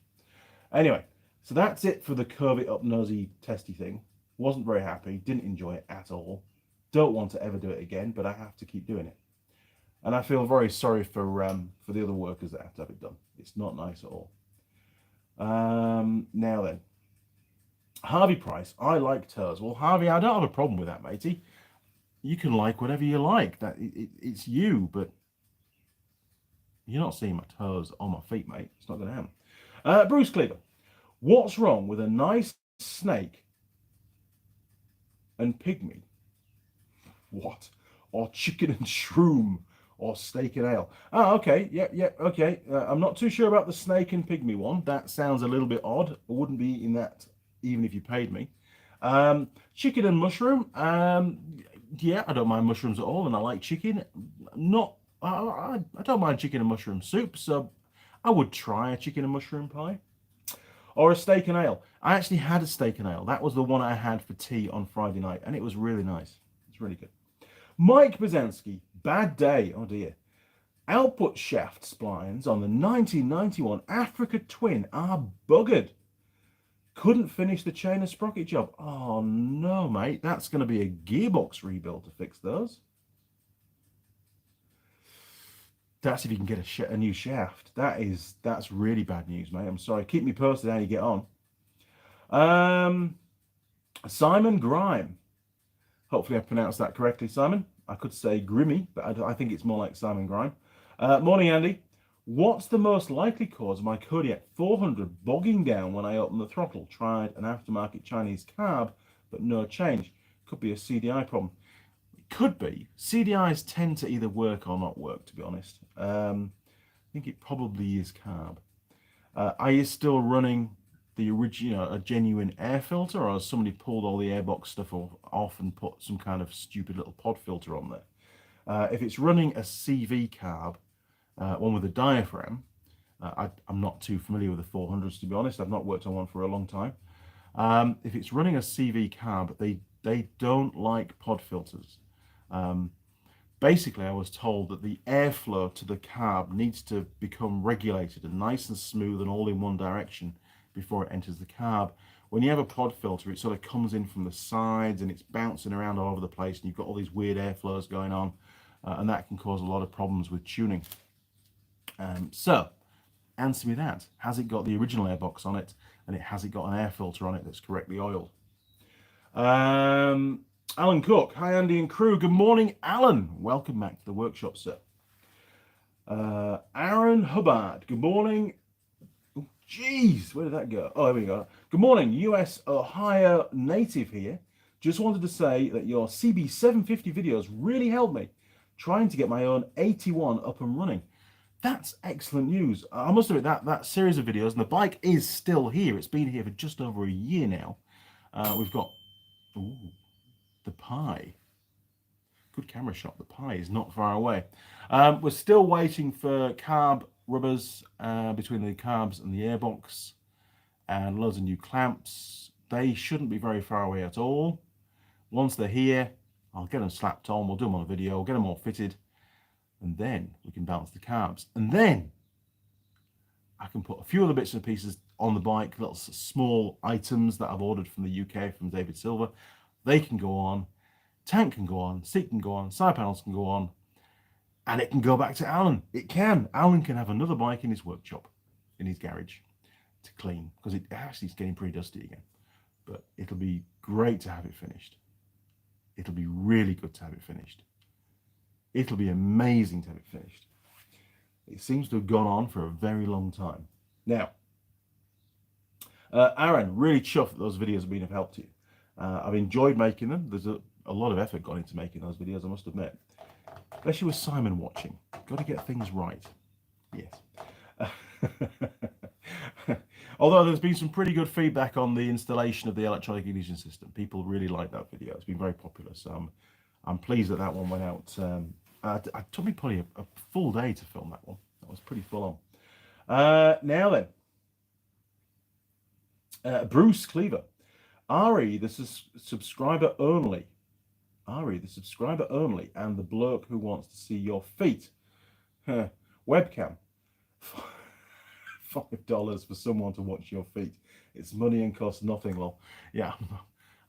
Anyway, so that's it for the COVID up nosy testy thing. Wasn't very happy. Didn't enjoy it at all. Don't want to ever do it again, but I have to keep doing it. And I feel very sorry for the other workers that have to have it done. It's not nice at all. Now then, Harvey Price, I like toes. Well, Harvey, I don't have a problem with that, matey. You can like whatever you like. It's you, but you're not seeing my toes on my feet, mate. It's not going to happen. Bruce Cleaver, what's wrong with a nice snake and pygmy? What? Or chicken and shroom? Or steak and ale? Oh, okay. Yeah, okay. I'm not too sure about the snake and pygmy one. That sounds a little bit odd. I wouldn't be eating that even if you paid me. Chicken and mushroom? Yeah, I don't mind mushrooms at all, and I like chicken. Not, I don't mind chicken and mushroom soup, so I would try a chicken and mushroom pie. Or a steak and ale. I actually had a steak and ale. That was the one I had for tea on Friday night, and it was really nice. It's really good. Mike Bazanski, bad day. Oh dear. Output shaft splines on the 1991 Africa Twin are buggered. Couldn't finish the chain and sprocket job. Oh no, mate. That's going to be a gearbox rebuild to fix those. That's if you can get a new shaft. That's really bad news, mate. I'm sorry. Keep me posted how you get on. Simon Grime. Hopefully I pronounced that correctly, Simon. I could say Grimmy, but I think it's more like Simon Grime. Morning, Andy. What's the most likely cause of my Kodiak 400 bogging down when I open the throttle? Tried an aftermarket Chinese carb, but no change. Could be a CDI problem. It could be. CDIs tend to either work or not work, to be honest. I think it probably is carb. Are you still running the original, a genuine air filter, or has somebody pulled all the airbox stuff off and put some kind of stupid little pod filter on there? If it's running a CV carb, one with a diaphragm, I'm not too familiar with the 400s, to be honest. I've not worked on one for a long time. If it's running a CV carb, they don't like pod filters. Basically, I was told that the airflow to the carb needs to become regulated and nice and smooth and all in one direction before it enters the carb. When you have a pod filter, it sort of comes in from the sides and it's bouncing around all over the place, and you've got all these weird airflows going on, and that can cause a lot of problems with tuning. So, answer me that. Has it got the original airbox on it, and has it got an air filter on it that's correctly oiled? Alan Cook. Hi, Andy and crew. Good morning, Alan. Welcome back to the workshop, sir. Aaron Hubbard. Good morning. Oh, jeez, where did that go? Oh, there we go. Good morning, US Ohio native here. Just wanted to say that your CB750 videos really helped me trying to get my own 81 up and running. That's excellent news. I must admit that series of videos, and the bike is still here. It's been here for just over a year now. We've got the pie. Good camera shot. The pie is not far away. We're still waiting for carb rubbers between the carbs and the airbox, and loads of new clamps. They shouldn't be very far away at all. Once they're here, I'll get them slapped on. We'll do them on a video. We'll get them all fitted. And then we can balance the carbs. And then I can put a few other bits and pieces on the bike, little small items that I've ordered from the UK from David Silver. They can go on. Tank can go on. Seat can go on. Side panels can go on. And it can go back to Alan. It can. Alan can have another bike in his workshop, in his garage, to clean. Because it actually is getting pretty dusty again. But it'll be great to have it finished. It'll be really good to have it finished. It'll be amazing to have it finished. It seems to have gone on for a very long time. Now, Aaron, really chuffed that those videos have been of help to you. I've enjoyed making them. There's a lot of effort gone into making those videos, I must admit. Especially with Simon watching. Got to get things right. Yes. Although there's been some pretty good feedback on the installation of the electronic ignition system. People really like that video. It's been very popular. So I'm pleased that one went out. It took me probably a full day to film that one. That was pretty full on. Now then, Bruce Cleaver. Ari, the subscriber only. Ari, the subscriber only, and the bloke who wants to see your feet. Webcam. $5 for someone to watch your feet. It's money and costs nothing, lol. Yeah,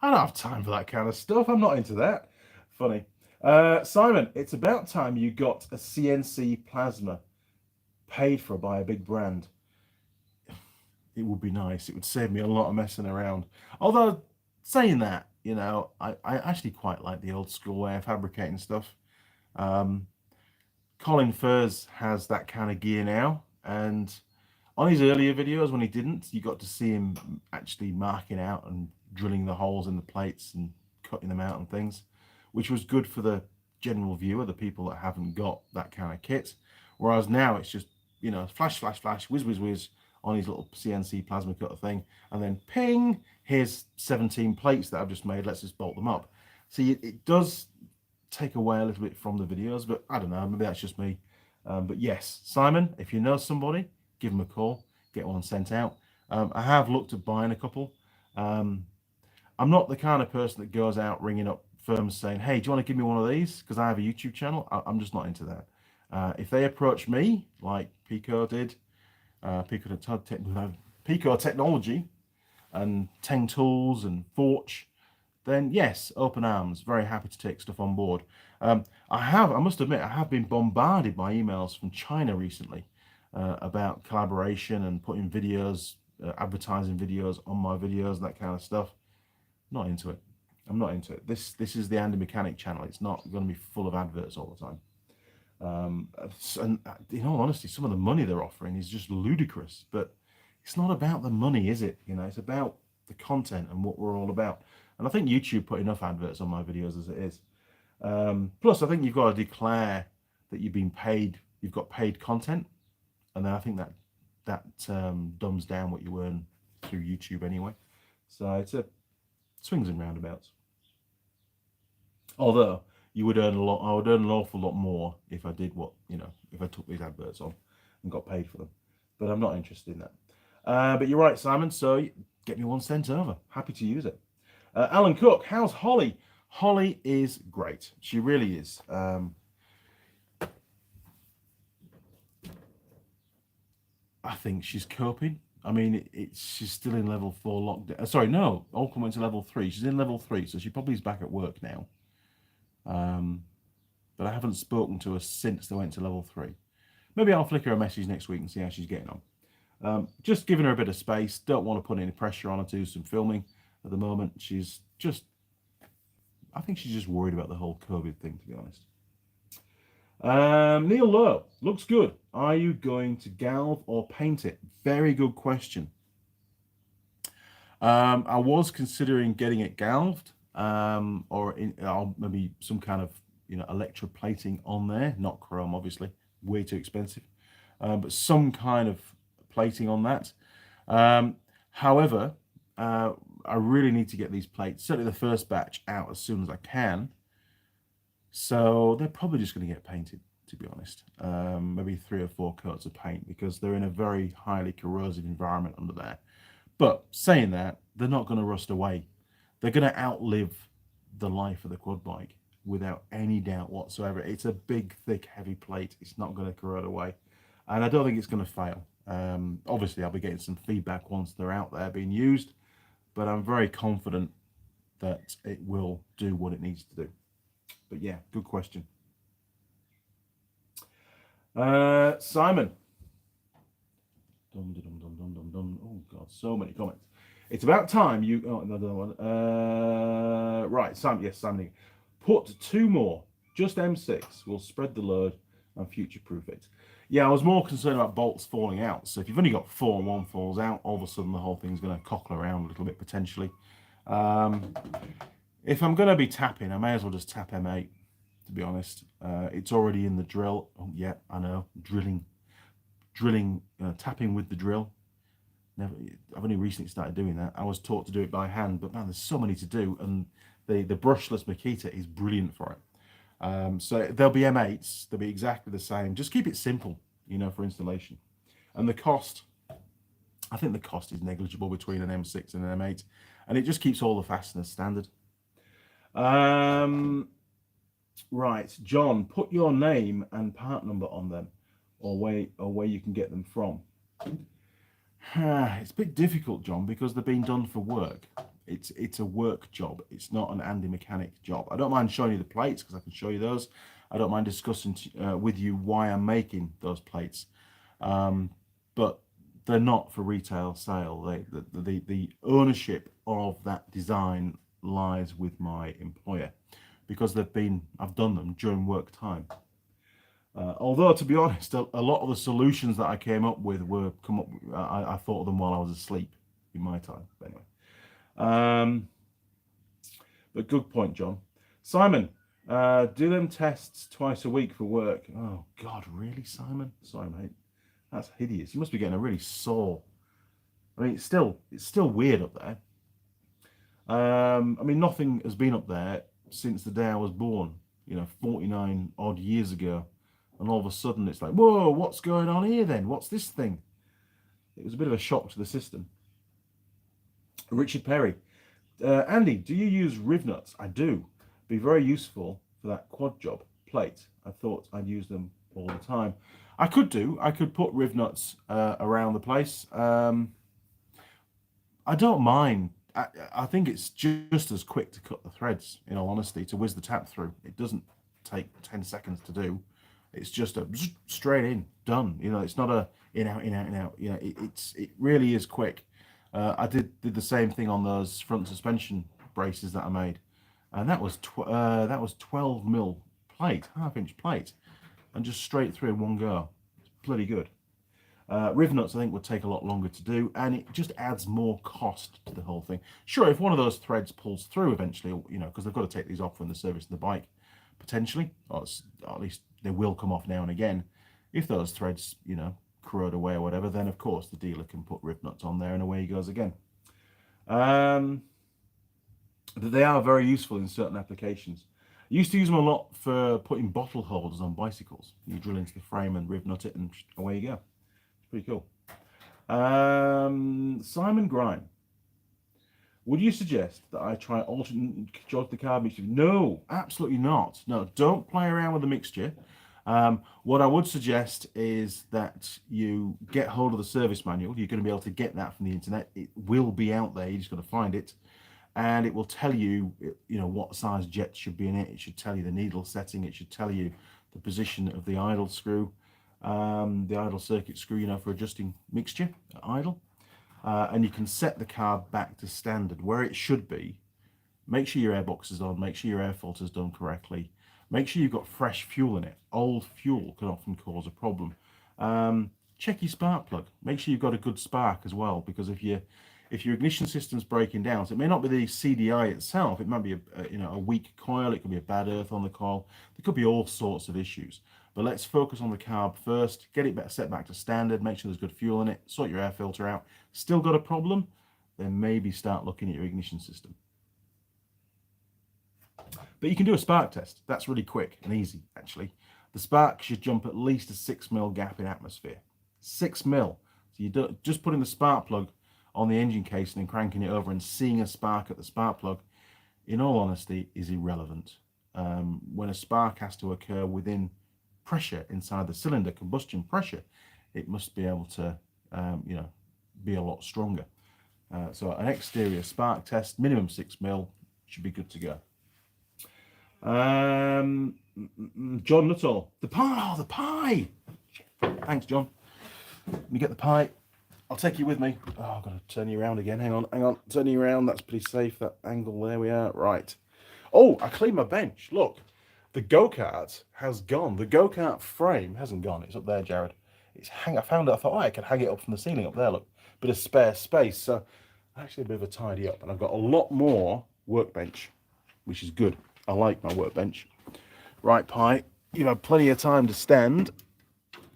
I don't have time for that kind of stuff. I'm not into that. Funny. Simon, it's about time you got a CNC plasma paid for by a big brand. It would be nice. It would save me a lot of messing around. Although, saying that, you know, I actually quite like the old school way of fabricating stuff. Colin Furs has that kind of gear now, and on his earlier videos when he didn't, you got to see him actually marking out and drilling the holes in the plates and cutting them out and things, which was good for the general viewer, the people that haven't got that kind of kit. Whereas now it's just, you know, flash, flash, flash, whiz, whiz, whiz on his little CNC plasma cutter thing, and then ping, here's 17 plates that I've just made, let's just bolt them up. See, it does take away a little bit from the videos, but I don't know, maybe that's just me. But yes, Simon, if you know somebody, give them a call, get one sent out. I have looked at buying a couple. I'm not the kind of person that goes out ringing up firms saying, hey, do you want to give me one of these? Because I have a YouTube channel. I'm just not into that. If they approach me, like Pico did, Pico Technology and Teng Tools and Forge, then yes, open arms, very happy to take stuff on board. I must admit, I have been bombarded by emails from China recently about collaboration and putting videos, advertising videos on my videos, that kind of stuff. Not into it. I'm not into it. This is the Andy Mechanic channel. It's not going to be full of adverts all the time. And in all honesty, some of the money they're offering is just ludicrous. But it's not about the money, is it? You know, it's about the content and what we're all about. And I think YouTube put enough adverts on my videos as it is. Plus, I think you've got to declare that you've been paid. You've got paid content, and then I think that dumbs down what you earn through YouTube anyway. So it's a swings and roundabouts. Although you would earn a lot, I would earn an awful lot more if I did if I took these adverts on and got paid for them. But I'm not interested in that. But you're right, Simon. So get me one sent over. Happy to use it. Alan Cook, how's Holly? Holly is great. She really is. I think she's coping. I mean, she's still in level 4 lockdown. Sorry, no, Auckland went to level 3. She's in level 3, so she probably is back at work now. But I haven't spoken to her since they went to level 3. Maybe I'll flick her a message next week and see how she's getting on. Just giving her a bit of space. Don't want to put any pressure on her to do some filming at the moment. I think she's just worried about the whole COVID thing, to be honest. Neil Lowe, looks good. Are you going to galv or paint it? Very good question. I was considering getting it galved, or maybe some kind of electroplating on there, not chrome, obviously, way too expensive, but some kind of plating on that. However, I really need to get these plates, certainly the first batch, out as soon as I can. So they're probably just going to get painted, to be honest. Maybe 3 or 4 coats of paint, because they're in a very highly corrosive environment under there. But saying that, they're not going to rust away. They're going to outlive the life of the quad bike without any doubt whatsoever. It's a big, thick, heavy plate. It's not going to corrode away. And I don't think it's going to fail. Obviously, I'll be getting some feedback once they're out there being used, but I'm very confident that it will do what it needs to do. But yeah, good question. Simon. Oh God, so many comments. It's about time you. Oh, another one. Right, Simon. Yes, Simon. Put 2 more. Just M6 will spread the load and future-proof it. Yeah, I was more concerned about bolts falling out. So if you've only got 4 and one falls out, all of a sudden the whole thing's going to cockle around a little bit potentially. If I'm going to be tapping, I may as well just tap M8. To be honest, it's already in the drill. Oh yeah, I know, drilling, tapping with the drill. I've only recently started doing that. I was taught to do it by hand, but man, there's so many to do, and the brushless Makita is brilliant for it. So there'll be M8s. They'll be exactly the same. Just keep it simple, for installation. And the cost, I think the cost is negligible between an M6 and an M8, and it just keeps all the fasteners standard. Right, John, put your name and part number on them, or where you can get them from. It's a bit difficult, John, because they're being done for work. It's a work job. It's not an Andy Mechanic job. I don't mind showing you the plates, because I can show you those. I don't mind discussing with you why I'm making those plates, but they're not for retail sale. The ownership of that design lies with my employer, because I've done them during work time. Although, to be honest, a lot of the solutions that I came up with I thought of them while I was asleep in my time. But anyway, but good point, John. Simon, do them tests twice a week for work. Oh God, really, Simon? Sorry, mate. That's hideous. You must be getting a really sore. I mean, it's still weird up there. I mean, nothing has been up there since the day I was born. you know, 49 odd years ago, and all of a sudden it's like, whoa, what's going on here then? What's this thing? It was a bit of a shock to the system. Richard Perry. Andy, do you use riv nuts? I do. Be very useful for that quad job plate. I thought I'd use them all the time. I could do. I could put riv nuts around the place. I don't mind. I think it's just as quick to cut the threads, in all honesty, to whiz the tap through. It doesn't take 10 seconds to do. It's just a straight in, done. You know, it's not a in out, in out, in out. You know, it really is quick. I did the same thing on those front suspension braces that I made, and that was 12 mil plate, half-inch plate, and just straight through in one go. It's bloody good. Riv nuts, I think, would take a lot longer to do, and it just adds more cost to the whole thing. Sure, if one of those threads pulls through eventually, you know, because they've got to take these off when they're servicing the bike, potentially, or at least they will come off now and again. If those threads, you know, corrode away or whatever, then of course the dealer can put riv nuts on there and away he goes again. But they are very useful in certain applications. I used to use them a lot for putting bottle holders on bicycles. You drill into the frame and riv nut it and away you go. It's pretty cool. Simon Grime. Would you suggest that I try alternate jog the carb mixture? No, absolutely not. No, don't play around with the mixture. What I would suggest is that you get hold of the service manual. You're going to be able to get that from the internet. It will be out there. You just got to find it, and it will tell you, you know, what size jet should be in it. It should tell you the needle setting. It should tell you the position of the idle screw, the idle circuit screw, you know, for adjusting mixture at idle. And you can set the carb back to standard where it should be. Make sure your airbox is on. Make sure your air filter is done correctly. Make sure you've got fresh fuel in it. Old fuel can often cause a problem. Check your spark plug. Make sure you've got a good spark as well, because if your ignition system's breaking down, so it may not be the CDI itself. It might be a weak coil. It could be a bad earth on the coil. There could be all sorts of issues. But let's focus on the carb first. Get it set back to standard. Make sure there's good fuel in it. Sort your air filter out. Still got a problem? Then maybe start looking at your ignition system. But you can do a spark test. That's really quick and easy, actually. The spark should jump at least a 6 mil gap in atmosphere. 6 mil. So you don't, just putting the spark plug on the engine casing and cranking it over and seeing a spark at the spark plug, in all honesty, is irrelevant. When a spark has to occur within pressure inside the cylinder, combustion pressure, it must be able to, be a lot stronger. So an exterior spark test, minimum 6 mil, should be good to go. John Nuttall, the pie. Thanks, John. Let me get the pie. I'll take you with me. Oh, I've got to turn you around again. Hang on. Turn you around. That's pretty safe, that angle. There we are. Right. Oh, I cleaned my bench. Look, the go-kart has gone. The go-kart frame hasn't gone. It's up there, Jared. I found it. I thought, I could hang it up from the ceiling up there. Look, bit of spare space. So actually a bit of a tidy up. And I've got a lot more workbench, which is good. I like my workbench. Right, pie. You've had plenty of time to stand.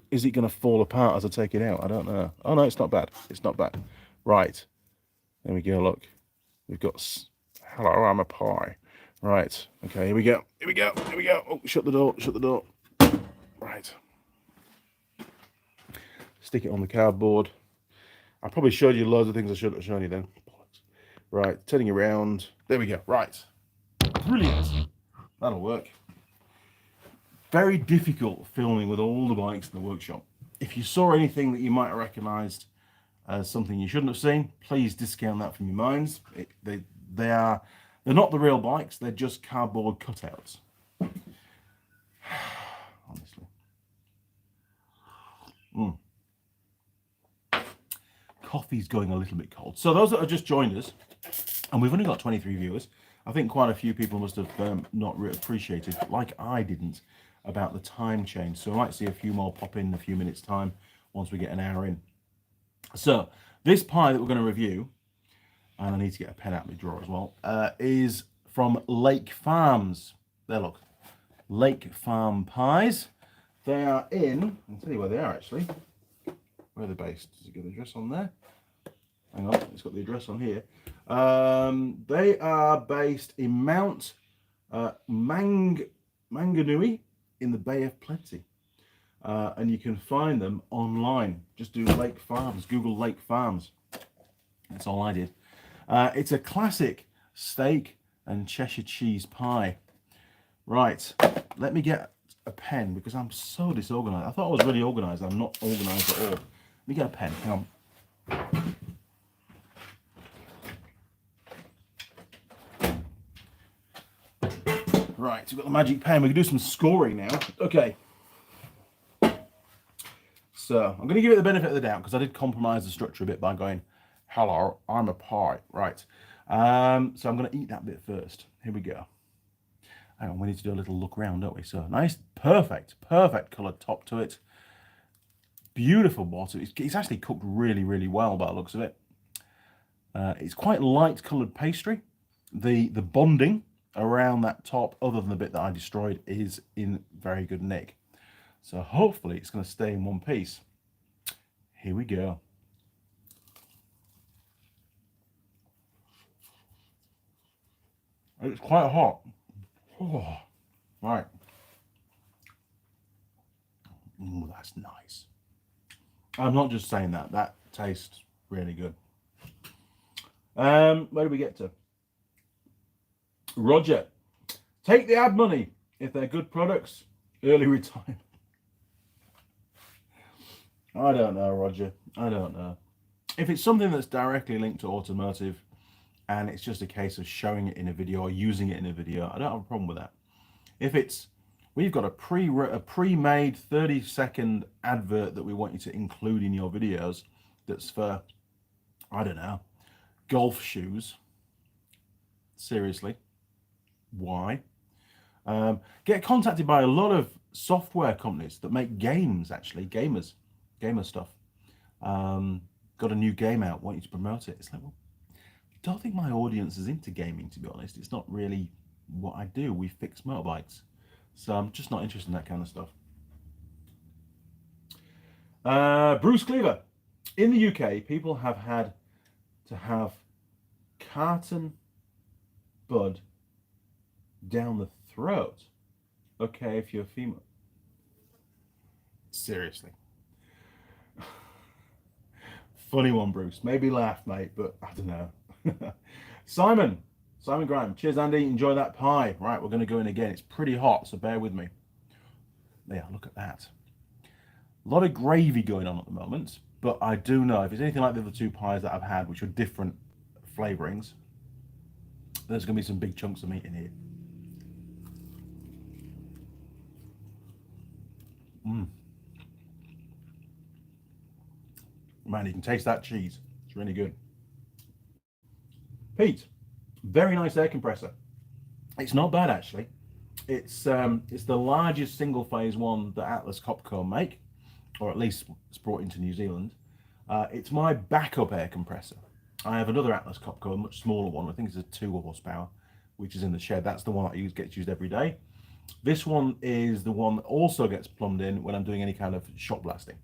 Is it going to fall apart as I take it out? I don't know. Oh, no, it's not bad. It's not bad. Right. There we go. Look. We've got... Hello, I'm a pie. Right. Okay, here we go. Here we go. Oh, shut the door. Right. Stick it on the cardboard. I probably showed you loads of things I shouldn't have shown you then. Right. Turning around. There we go. Right. Brilliant. That'll work. Very difficult filming with all the bikes in the workshop. If you saw anything that you might have recognised as something you shouldn't have seen, please discount that from your minds. They're not the real bikes. They're just cardboard cutouts. Honestly. Coffee's going a little bit cold. So those that have just joined us, and we've only got 23 viewers. I think quite a few people must have not really appreciated, like I didn't, about the time change. So I might see a few more pop in a few minutes' time once we get an hour in. So this pie that we're going to review, and I need to get a pen out of my drawer as well, is from Lake Farms. There, look. Lake Farm pies. They are in, I'll tell you where they are actually. Where are they based? Does it get the address on there? Hang on, it's got the address on here. They are based in Mount Manganui in the Bay of Plenty. And you can find them online. Just do Lake Farms, Google Lake Farms. That's all I did. It's a classic steak and Cheshire cheese pie. Right, let me get a pen because I'm so disorganized. I thought I was really organized. I'm not organized at all. Let me get a pen. Hang on. Right, we've got the magic pen. We can do some scoring now. Okay. So I'm going to give it the benefit of the doubt because I did compromise the structure a bit by going, hello, I'm a pie. Right. So I'm going to eat that bit first. Here we go. Hang on, we need to do a little look around, don't we? So nice, perfect coloured top to it. Beautiful bottom. It's actually cooked really, really well by the looks of it. It's quite light coloured pastry. The bonding around that top, other than the bit that I destroyed, is in very good nick. So hopefully it's going to stay in one piece. Here we go. It's quite hot. Oh, right. Ooh, that's nice. I'm not just saying that. That tastes really good. Where do we get to? Roger. Take the ad money. If they're good products, early retirement. I don't know, Roger. I don't know. If it's something that's directly linked to automotive and it's just a case of showing it in a video or using it in a video, I don't have a problem with that. If it's, we've got a pre-made 30-second advert that we want you to include in your videos that's for, I don't know, golf shoes. Seriously. Why? Get contacted by a lot of software companies that make games, actually, gamer stuff. Got a new game out, want you to promote it. It's like, well, I don't think my audience is into gaming, to be honest. It's not really what I do. We fix motorbikes. So I'm just not interested in that kind of stuff. Bruce Cleaver. In the UK, people have had to have carton bud down the throat. Okay, if you're female. Seriously. Funny one, Bruce. Maybe laugh, mate, but I don't know. Simon Graham. Cheers, Andy. Enjoy that pie. Right, we're going to go in again. It's pretty hot, so bear with me. There, look at that. A lot of gravy going on at the moment, but I do know if it's anything like the other two pies that I've had, which are different flavorings, there's going to be some big chunks of meat in here. Man, you can taste that cheese. It's really good. Pete, very nice air compressor. It's not bad, actually. It's the largest single phase one that Atlas Copco make, or at least it's brought into New Zealand. It's my backup air compressor. I have another Atlas Copco, a much smaller one. I think it's a 2 horsepower, which is in the shed. That's the one that gets used every day. This one is the one that also gets plumbed in when I'm doing any kind of shot blasting.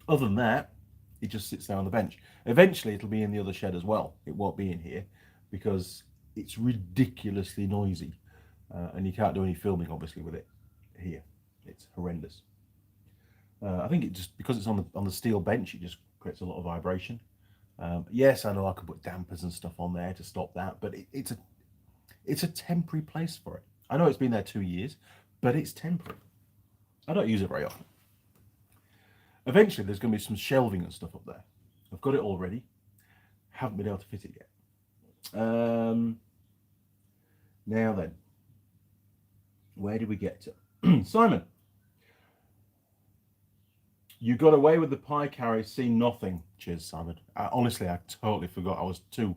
Other than that, it just sits there on the bench. Eventually, it'll be in the other shed as well. It won't be in here because it's ridiculously noisy. And you can't do any filming, obviously, with it here. It's horrendous. I think it just, because it's on the steel bench, it just creates a lot of vibration. Yes, I know I could put dampers and stuff on there to stop that, but it's a temporary place for it. I know it's been there 2 years, but it's temporary. I don't use it very often. Eventually, there's going to be some shelving and stuff up there. I've got it all ready. Haven't been able to fit it yet. Now then, where did we get to? Simon, you got away with the pie carry, seen nothing. Cheers, Simon. Honestly, I totally forgot. I was too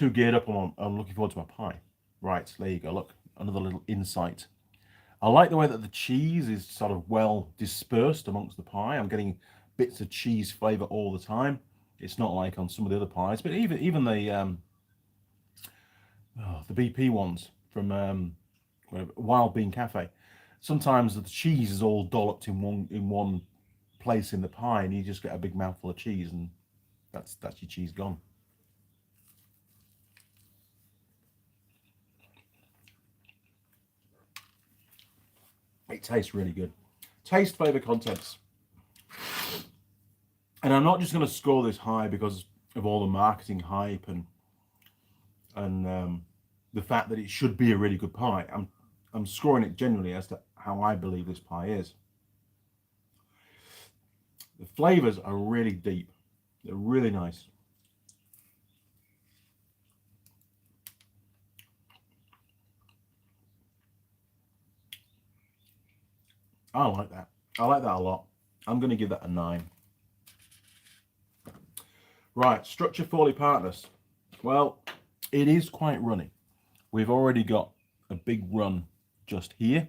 geared up on looking forward to my pie. Right, there you go. Look, another little insight. I like the way that the cheese is sort of well dispersed amongst the pie. I'm getting bits of cheese flavour all the time. It's not like on some of the other pies, but even the BP ones from Wild Bean Cafe. Sometimes the cheese is all dolloped in one place in the pie, and you just get a big mouthful of cheese, and that's your cheese gone. It tastes really good. Taste, flavour, contents. And I'm not just going to score this high because of all the marketing hype and the fact that it should be a really good pie. I'm scoring it genuinely as to how I believe this pie is. The flavours are really deep. They're really nice. I like that. I like that a lot. I'm going to give that a 9. Right, structure Foley partners. Well, it is quite runny. We've already got a big run just here.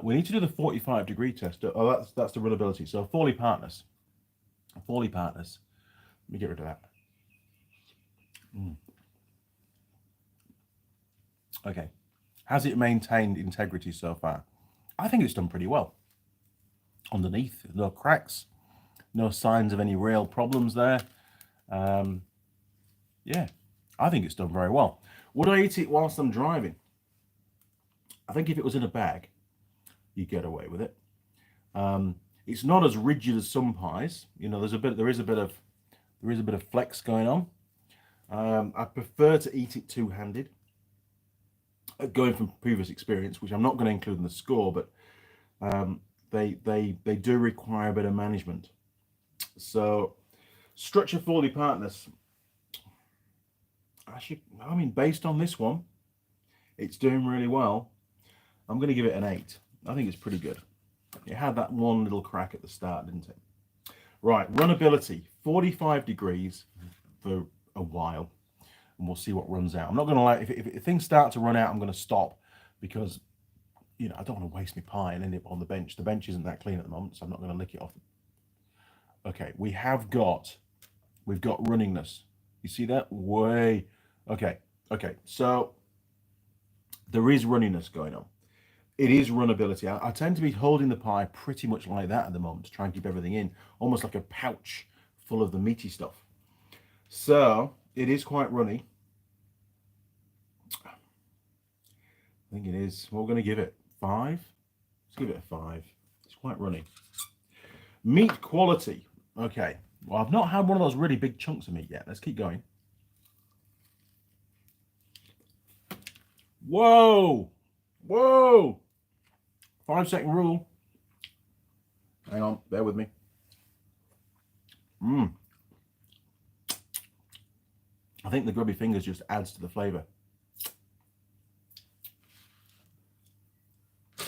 We need to do the 45-degree test. Oh, that's the runnability. So Foley partners. Foley partners. Let me get rid of that. Okay. Has it maintained integrity so far? I think it's done pretty well. Underneath, no cracks, no signs of any real problems there. Yeah, I think it's done very well. Would I eat it whilst I'm driving? I think if it was in a bag, you get away with it. It's not as rigid as some pies. You know, there is a bit of flex going on. I prefer to eat it two-handed. Going from previous experience, which I'm not going to include in the score, but they do require a bit of management. So, structure Foley partners. Actually, I mean, based on this one, it's doing really well. I'm going to give it an 8. I think it's pretty good. It had that one little crack at the start, didn't it? Right, runnability, 45 degrees for a while, and we'll see what runs out. I'm not going to like, if things start to run out, I'm going to stop because, you know, I don't want to waste my pie and end up on the bench. The bench isn't that clean at the moment, so I'm not going to lick it off. Okay, we've got runningness. You see that? Way. Okay, so there is runniness going on. It is runnability. I tend to be holding the pie pretty much like that at the moment to try and keep everything in, almost like a pouch full of the meaty stuff. So it is quite runny. I think it is. What we're going to give it 5. Let's give it a 5. It's quite runny. Meat quality. Okay. Well, I've not had one of those really big chunks of meat yet. Let's keep going. Whoa! Whoa! 5-second rule. Hang on, bear with me. I think the grubby fingers just adds to the flavour.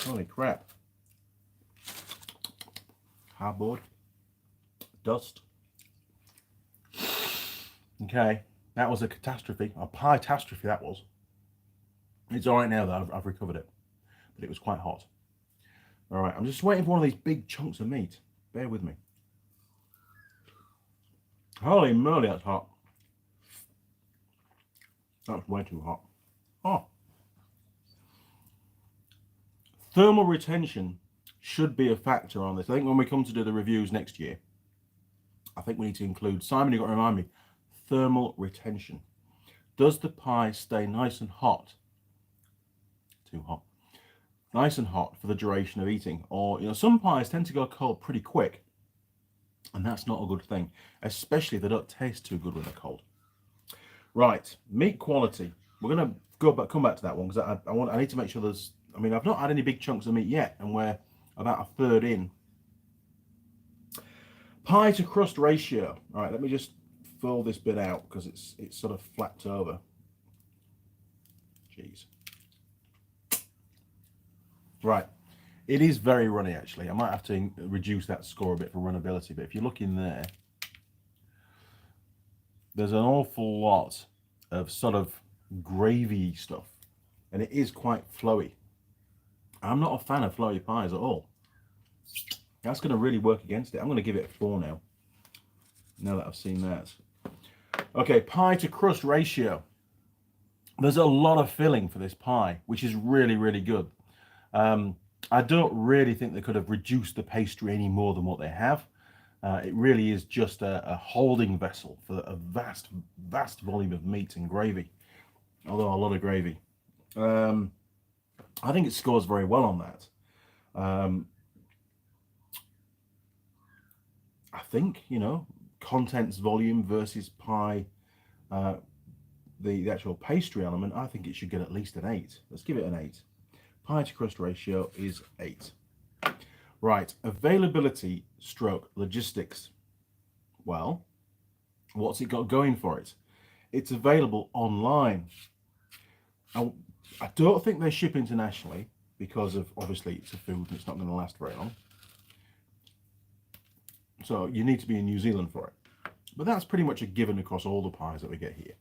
Holy crap. Cardboard. Dust. Okay, that was a catastrophe. A pie-tastrophe that was. It's all right now that I've recovered it. But it was quite hot. All right, I'm just waiting for one of these big chunks of meat. Bear with me. Holy moly, that's hot. That's way too hot. Oh. Thermal retention should be a factor on this. I think when we come to do the reviews next year, I think we need to include, Simon, you've got to remind me, thermal retention. Does the pie stay nice and hot? Too hot. Nice and hot for the duration of eating. Or, you know, some pies tend to go cold pretty quick, and that's not a good thing, especially if they don't taste too good when they're cold. Right, meat quality. We're going to come back to that one because I need to make sure there's, I mean, I've not had any big chunks of meat yet, and we're about a third in. Pie to crust ratio. All right, let me just fold this bit out because it's sort of flapped over. Jeez. Right, it is very runny actually. I might have to reduce that score a bit for runnability, but if you look in there, there's an awful lot of sort of gravy stuff, and it is quite flowy. I'm not a fan of flowy pies at all. That's going to really work against it. I'm going to give it a 4 now that I've seen that. Okay, pie to crust ratio. There's a lot of filling for this pie, which is really, really good. I don't really think they could have reduced the pastry any more than what they have. It really is just a holding vessel for a vast, vast volume of meat and gravy, although a lot of gravy. I think it scores very well on that. I think, you know, contents volume versus pie, the actual pastry element, I think it should get at least an 8. Let's give it an 8. Pie to crust ratio is 8. Right, availability stroke logistics. Well, what's it got going for it? It's available online. I don't think they ship internationally because of, obviously, it's a food and it's not going to last very long. So you need to be in New Zealand for it. But that's pretty much a given across all the pies that we get here.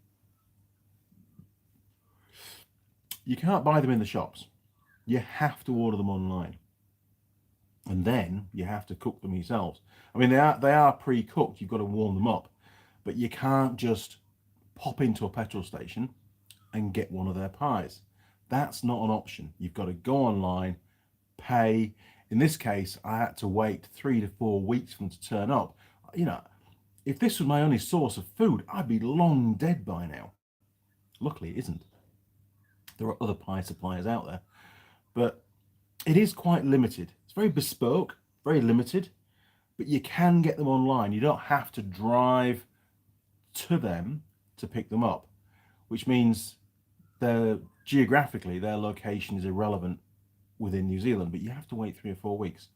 You can't buy them in the shops. You have to order them online. And then you have to cook them yourselves. I mean, they are pre-cooked. You've got to warm them up. But you can't just pop into a petrol station and get one of their pies. That's not an option. You've got to go online, pay. In this case, I had to wait 3 to 4 weeks for them to turn up. You know, if this was my only source of food, I'd be long dead by now. Luckily, it isn't. There are other pie suppliers out there, but it is quite limited. It's very bespoke, very limited, but you can get them online. You don't have to drive to them to pick them up, which means geographically their location is irrelevant within New Zealand, but you have to wait 3 or 4 weeks.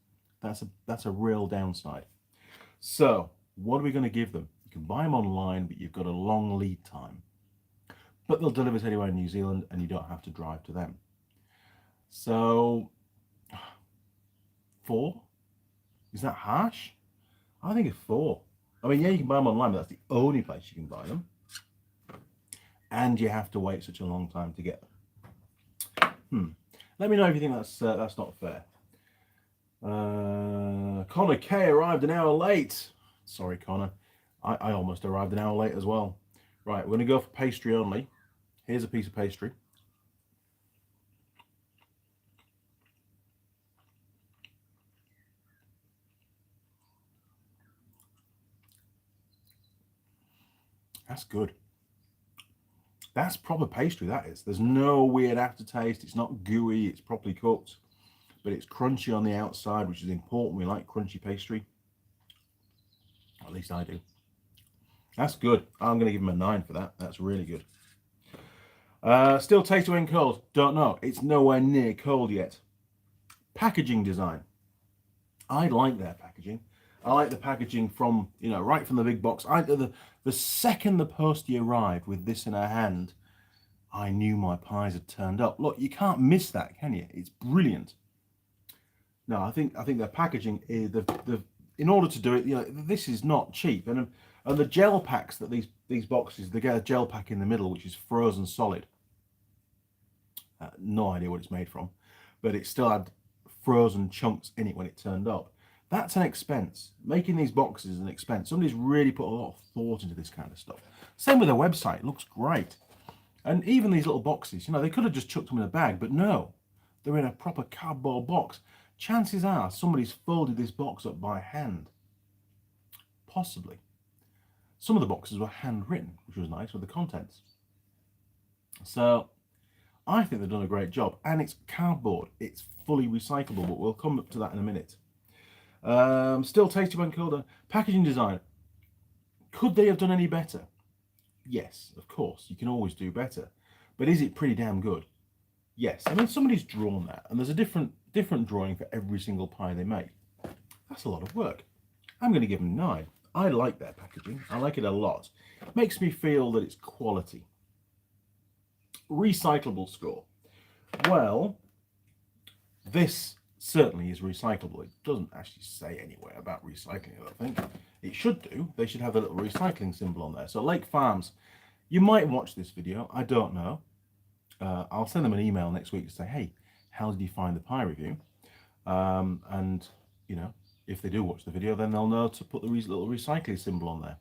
That's a real downside. So what are we going to give them? You can buy them online, but you've got a long lead time. But they'll deliver to anywhere in New Zealand and you don't have to drive to them. So 4? Is that harsh? I think it's 4. I mean, yeah, you can buy them online, but that's the only place you can buy them. And you have to wait such a long time to get them. Let me know if you think that's not fair. Connor K arrived an hour late. Sorry, Connor. I almost arrived an hour late as well. Right, we're going to go for pastry only. Here's a piece of pastry. That's good. That's proper pastry, that is. There's no weird aftertaste. It's not gooey. It's properly cooked. But it's crunchy on the outside, which is important. We like crunchy pastry. At least I do. That's good. I'm going to give him a 9 for that. That's really good. Still tasty when cold? Don't know. It's nowhere near cold yet. Packaging design. I like their packaging. I like the packaging from, you know, right from the big box. The second the postie arrived with this in her hand, I knew my pies had turned up. Look, you can't miss that, can you? It's brilliant. No, I think their packaging is in order to do it, you know, this is not cheap. And the gel packs that these boxes, they get a gel pack in the middle which is frozen solid. No idea what it's made from, but it still had frozen chunks in it when it turned up. That's an expense. Making these boxes is an expense. Somebody's really put a lot of thought into this kind of stuff. Same with their website. It looks great. And even these little boxes, you know, they could have just chucked them in a bag, but no, they're in a proper cardboard box. Chances are somebody's folded this box up by hand. Possibly. Some of the boxes were handwritten, which was nice with the contents. So I think they've done a great job. And it's cardboard. It's fully recyclable, but we'll come up to that in a minute. Still tasty when cold. Packaging design. Could they have done any better? Yes, of course. You can always do better. But is it pretty damn good? Yes. I mean, somebody's drawn that, and there's a different drawing for every single pie they make. That's a lot of work. I'm going to give them 9. I like their packaging. I like it a lot. It makes me feel that it's quality. Recyclable score. Well, this certainly is recyclable. It doesn't actually say anywhere about recycling, I don't think. It should do. They should have a little recycling symbol on there. So Lake Farms, you might watch this video. I don't know. I'll send them an email next week to say, hey, how did you find the pie review? And, you know, if they do watch the video, then they'll know to put the little recycling symbol on there.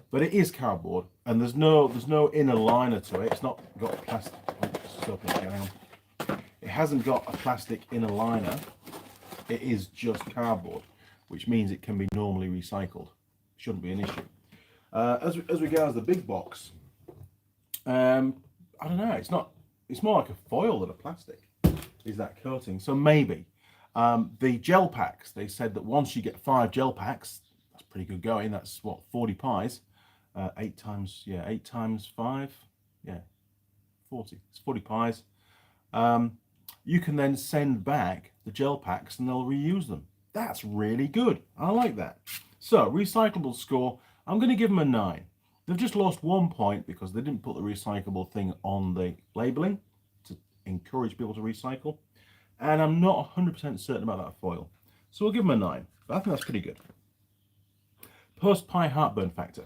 But it is cardboard, and there's no inner liner to it. It's not got plastic. It hasn't got a plastic inner liner. It is just cardboard, which means it can be normally recycled. Shouldn't be an issue. As regards the big box, I don't know. It's more like a foil than a plastic. Is that coating? So maybe. The gel packs, they said that once you get 5 gel packs, that's pretty good going. That's what, 40 pies. 8 times 5, yeah, 40. It's 40 pies. You can then send back the gel packs and they'll reuse them. That's really good. I like that. So, recyclable score, I'm going to give them a 9. They've just lost 1 point because they didn't put the recyclable thing on the labeling to encourage people to recycle. And I'm not 100% certain about that foil. So we'll give them a 9. But I think that's pretty good. Post-pie heartburn factor.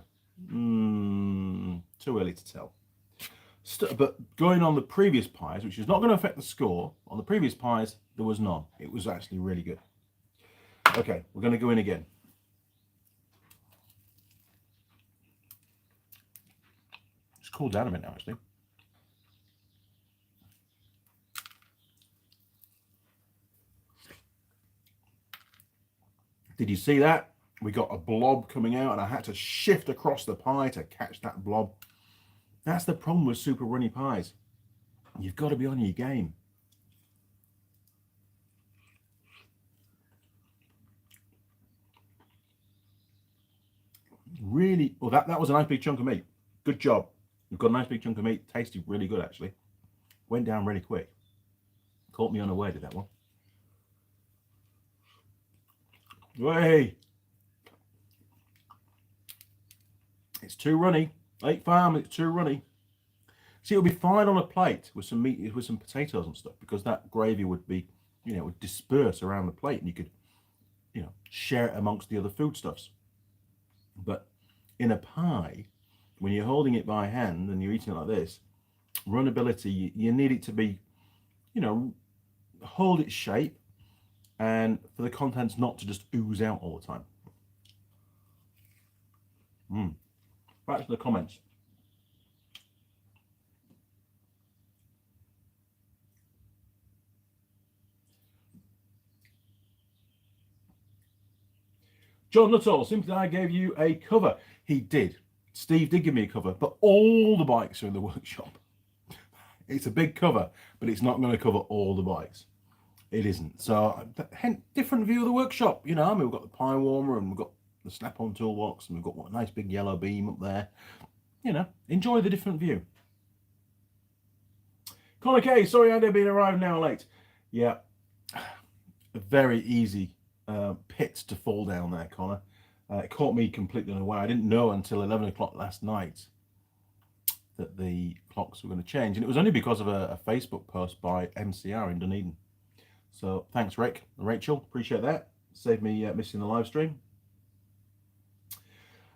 Too early to tell. But going on the previous pies, which is not going to affect the score, on the previous pies, there was none. It was actually really good. Okay, we're going to go in again. It's cooled down a bit now, actually. Did you see that? We got a blob coming out and I had to shift across the pie to catch that blob. That's the problem with super runny pies. You've got to be on your game. Really, well, that was a nice big chunk of meat. Good job. You've got a nice big chunk of meat. Tasted really good, actually. Went down really quick. Caught me unaware, did that one. Way. It's too runny. Lake Farm, it's too runny. See, it'll be fine on a plate with some meat, with some potatoes and stuff, because that gravy would be, you know, would disperse around the plate and you could, you know, share it amongst the other foodstuffs. But in a pie, when you're holding it by hand and you're eating it like this, runnability, you need it to be, you know, hold its shape and for the contents not to just ooze out all the time. Back to the comments. John Nuttall, simply I gave you a cover. He did. Steve did give me a cover, but all the bikes are in the workshop. It's a big cover, but it's not going to cover all the bikes. It isn't. So, different view of the workshop. You know, I mean, we've got the pie warmer and we've got the snap-on toolbox and we've got a nice big yellow beam up there. You know, enjoy the different view. Connor K, sorry I've been arrived now late. Yeah, a very easy pit to fall down there, Connor. It caught me completely unaware. I didn't know until 11 o'clock last night that the clocks were going to change. And it was only because of a Facebook post by MCR in Dunedin. So thanks, Rick and Rachel. Appreciate that. Saved me missing the live stream.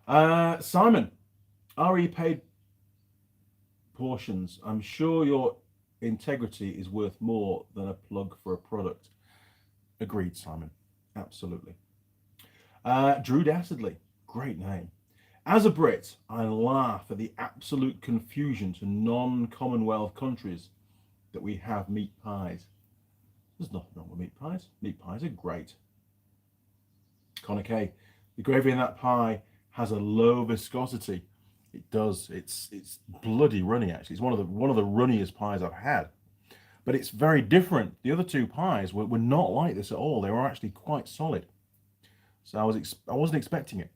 Simon, RE paid portions. I'm sure your integrity is worth more than a plug for a product. Agreed, Simon. Absolutely. Drew Dassedley, great name. As a Brit, I laugh at the absolute confusion to non-Commonwealth countries that we have meat pies. There's nothing wrong with meat pies. Meat pies are great. Connor K, the gravy in that pie has a low viscosity. It does. It's bloody runny, actually. It's one of the runniest pies I've had. But it's very different. The other two pies were not like this at all. They were actually quite solid. So I wasn't expecting it.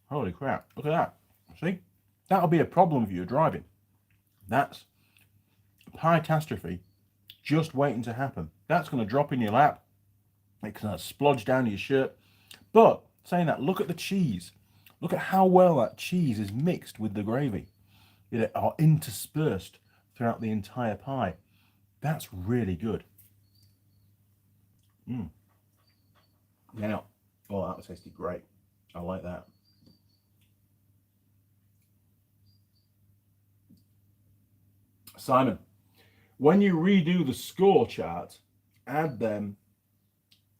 Holy crap. Look at that. See? That'll be a problem if you're driving. That's pie catastrophe just waiting to happen. That's going to drop in your lap. It's going to splodge down your shirt. But saying that, look at the cheese. Look at how well that cheese is mixed with the gravy. It are interspersed throughout the entire pie. That's really good. Now, oh, that tasted great. I like that. Simon, when you redo the score chart, add them.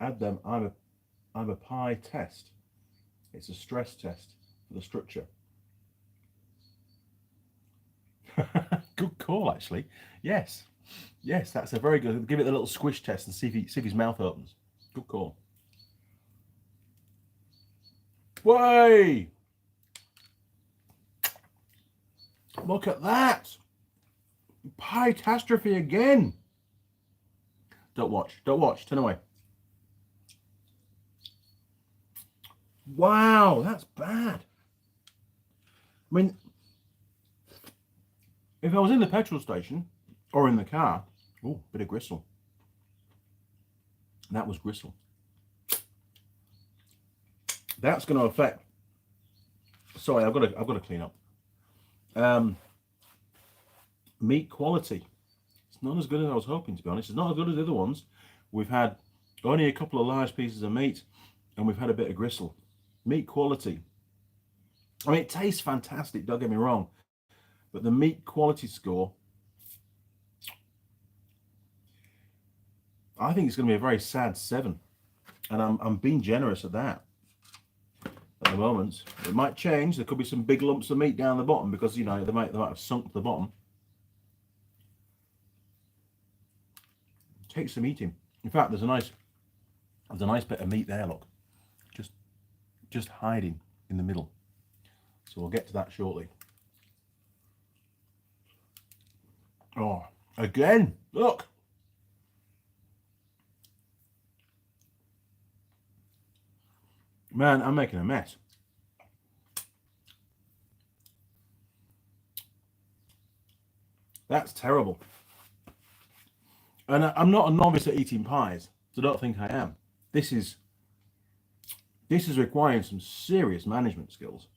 I'm a pie test. It's a stress test for the structure. Good call, actually. Yes, that's a very good. Give it a little squish test and see if his mouth opens. Good call. Way! Look at that! Pie catastrophe again. Don't watch, turn away. Wow, that's bad. I mean, if I was in the petrol station or in the car, oh, bit of gristle. That was gristle. That's going to affect. Sorry, I've got to clean up. Meat quality. It's not as good as I was hoping, to be honest. It's not as good as the other ones. We've had only a couple of large pieces of meat, and we've had a bit of gristle. Meat quality. I mean, it tastes fantastic, don't get me wrong, but the meat quality score, I think it's going to be a very sad 7, and I'm being generous at that. At the moment, it might change. There could be some big lumps of meat down the bottom because, you know, they might have sunk to the bottom. Take some eating. In fact, there's a nice bit of meat there. Look, just hiding in the middle. So we'll get to that shortly. Oh, again, look. Man, I'm making a mess. That's terrible. And I'm not a novice at eating pies, so don't think I am. This is requiring some serious management skills.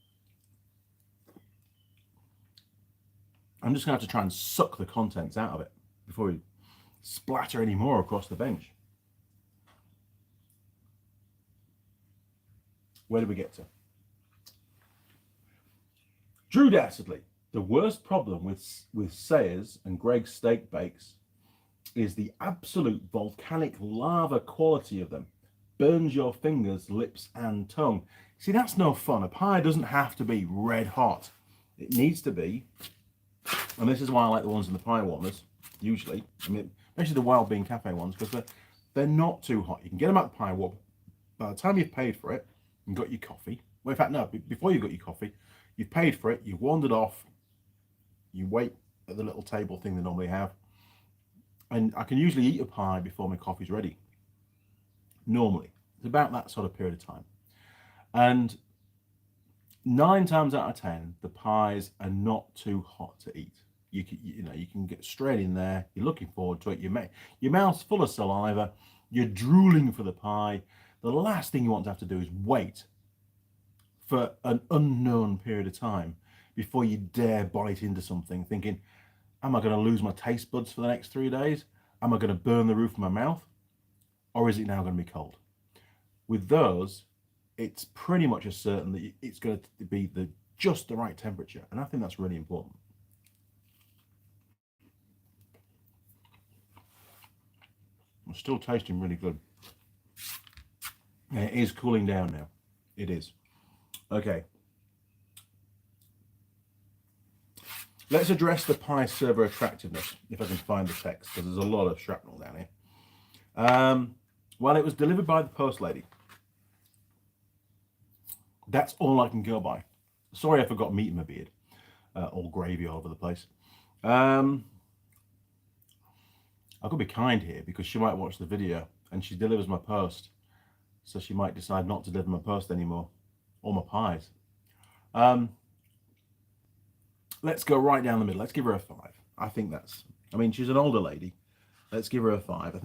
I'm just going to have to try and suck the contents out of it before we splatter any more across the bench. Where did we get to? Drew Dastardly. The worst problem with Sayers and Greg's steak bakes is the absolute volcanic lava quality of them. Burns your fingers, lips and tongue. See, that's no fun. A pie doesn't have to be red hot. It needs to be, and this is why I like the ones in the pie warmers, usually. I mean, especially the Wild Bean Cafe ones, because they're not too hot. You can get them out the pie warmer. By the time you've paid for it and got your coffee, well, in fact, no, before you've got your coffee, you've paid for it, you've wandered off, you wait at the little table thing they normally have, and I can usually eat a pie before my coffee's ready. Normally, it's about that sort of period of time. And 9 times out of 10, the pies are not too hot to eat. You can get straight in there. You're looking forward to it. Your mouth's full of saliva. You're drooling for the pie. The last thing you want to have to do is wait for an unknown period of time before you dare bite into something, thinking, am I going to lose my taste buds for the next 3 days? Am I going to burn the roof of my mouth? Or is it now going to be cold? With those, it's pretty much a certain that it's going to be just the right temperature. And I think that's really important. It's still tasting really good. And it is cooling down now. It is. Okay. Let's address the pie server attractiveness, if I can find the text, because there's a lot of shrapnel down here. Well, it was delivered by the post lady. That's all I can go by. Sorry I forgot meat in my beard. All gravy all over the place. I could be kind here because she might watch the video and she delivers my post. So she might decide not to deliver my post anymore. Or my pies. Let's go right down the middle. Let's give her a 5. I think that's, I mean, she's an older lady. Let's give her a 5. I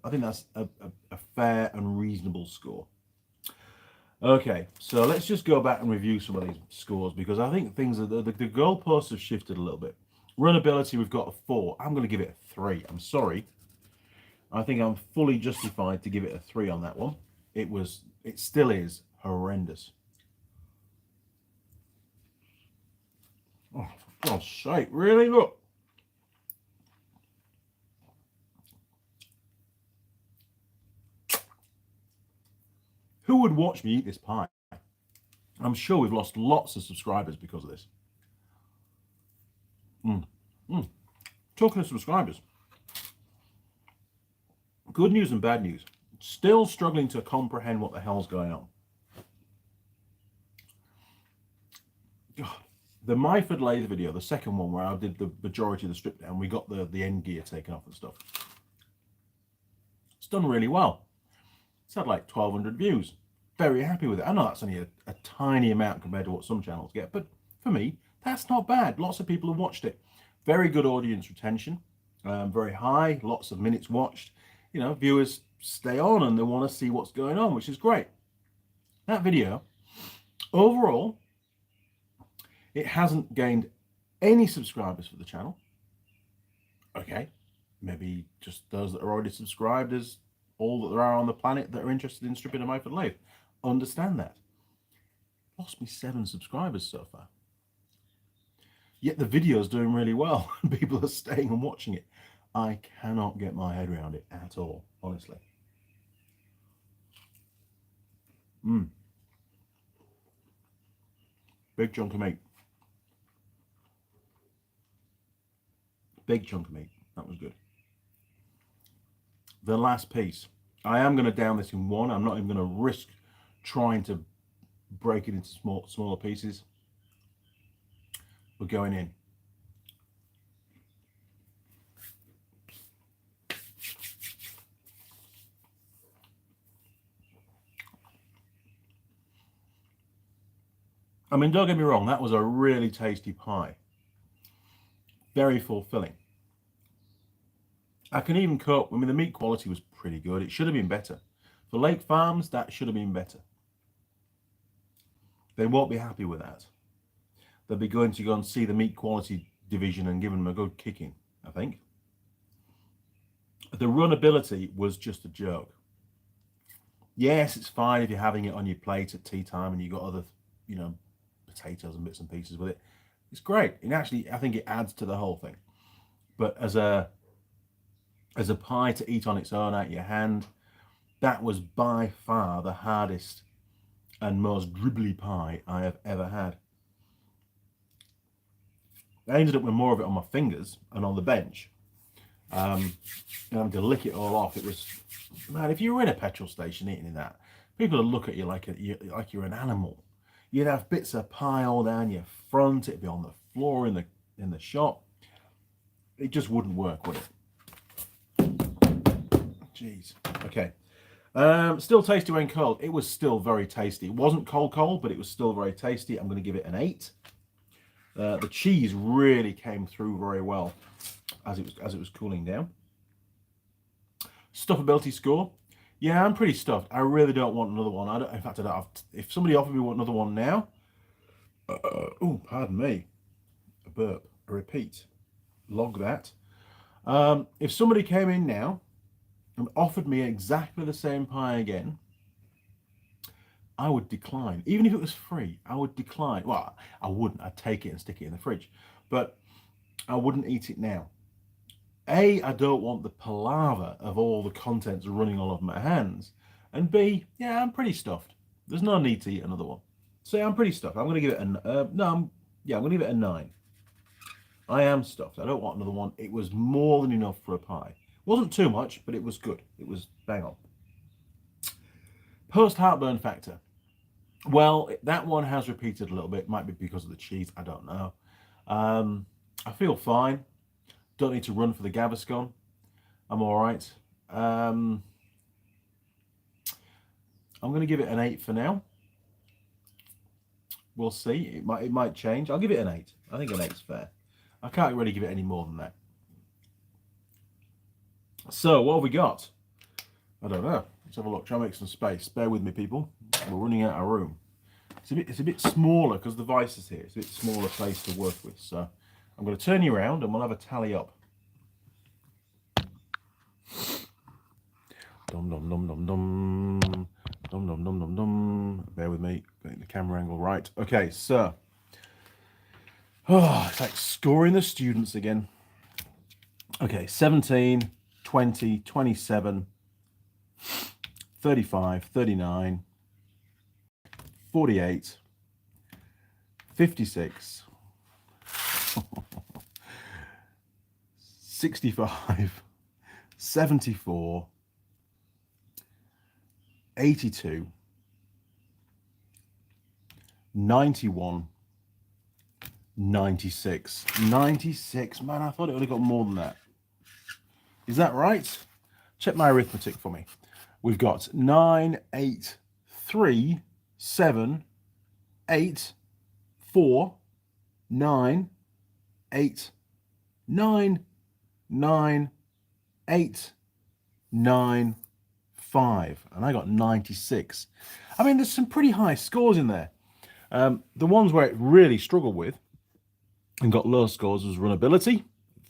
think that's a fair and reasonable score. Okay, so let's just go back and review some of these scores because I think things are, the goalposts have shifted a little bit. Runnability, we've got a 4. I'm going to give it a 3. I'm sorry. I think I'm fully justified to give it a 3 on that one. It still is horrendous. Oh, for God's sake, really? Look. Who would watch me eat this pie? I'm sure we've lost lots of subscribers because of this. Talking of subscribers, good news and bad news. Still struggling to comprehend what the hell's going on. The Myford Lathe video, the second one where I did the majority of the strip down, we got the end gear taken off and stuff. done really well. It's had like 1,200 views. Very happy with it. I know that's only a tiny amount compared to what some channels get, but for me, that's not bad. Lots of people have watched it. Very good audience retention, very high, lots of minutes watched. You know, viewers stay on and they want to see what's going on, which is great. That video, overall, it hasn't gained any subscribers for the channel. Okay, maybe just those that are already subscribed as all that there are on the planet that are interested in stripping a knife and lathe. Understand that. Lost me 7 subscribers so far. Yet the video's doing really well and people are staying and watching it. I cannot get my head around it at all, honestly. Big chunk of meat. Big chunk of meat. That was good. The last piece. I am going to down this in one. I'm not even going to risk trying to break it into smaller pieces. We're going in. I mean, don't get me wrong, that was a really tasty pie. Very fulfilling. I can even cope. I mean, the meat quality was pretty good. It should have been better. For Lake Farms, that should have been better. They won't be happy with that. They'll be going to go and see the meat quality division and give them a good kicking, I think. The runability was just a joke. Yes, it's fine if you're having it on your plate at tea time and you've got other, you know, potatoes and bits and pieces with it. It's great. And actually, I think it adds to the whole thing. But as a pie to eat on its own out your hand, that was by far the hardest and most dribbly pie I have ever had. I ended up with more of it on my fingers and on the bench. And having to lick it all off. It was, man, if you were in a petrol station eating that, people would look at you like you're an animal. You'd have bits of pie all down your front. It'd be on the floor in the shop. It just wouldn't work, would it? Jeez. Okay. Still tasty when cold. It was still very tasty. It wasn't cold, but it was still very tasty. I'm going to give it an 8. The cheese really came through very well as it was cooling down. Stuffability score. Yeah, I'm pretty stuffed. I really don't want another one. In fact, I don't have. If somebody offered me another one now, oh, pardon me, a burp, a repeat. Log that. If somebody came in now and offered me exactly the same pie again, I would decline. Even if it was free, I would decline. Well, I wouldn't. I'd take it and stick it in the fridge. But I wouldn't eat it now. A, I don't want the palaver of all the contents running all over my hands. And B, yeah, I'm pretty stuffed. There's no need to eat another one. So yeah, I'm pretty stuffed. I'm going to give it I'm going to give it a 9. I am stuffed. I don't want another one. It was more than enough for a pie. It wasn't too much, but it was good. It was bang on. Post-heartburn factor. Well, that one has repeated a little bit. Might be because of the cheese. I don't know. I feel fine. Don't need to run for the Gaviscon. I'm all right. I'm going to give it an 8 for now. We'll see. It might change. I'll give it an 8. I think an 8's fair. I can't really give it any more than that. So, what have we got? I don't know. Let's have a look. Try and make some space. Bear with me, people. We're running out of room. It's a bit smaller because the vise is here. It's a bit smaller place to work with. So, I'm going to turn you around and we'll have a tally up. Dum dum dum dum dum. Dum dum dum dum dum. Bear with me. Getting the camera angle right. Okay, so. Oh, it's like scoring the students again. Okay, 17, 20, 27, 35, 39, 48, 56, 65, 74, 82, 91, 96. 96, man, I thought it would have got more than that. Is that right? Check my arithmetic for me. We've got 9, 8, 3, 7, 8, 4, 9, 8, 9, 9, 8, 9, 5. And I got 96. I mean, there's some pretty high scores in there. The ones where it really struggled with and got low scores was runnability,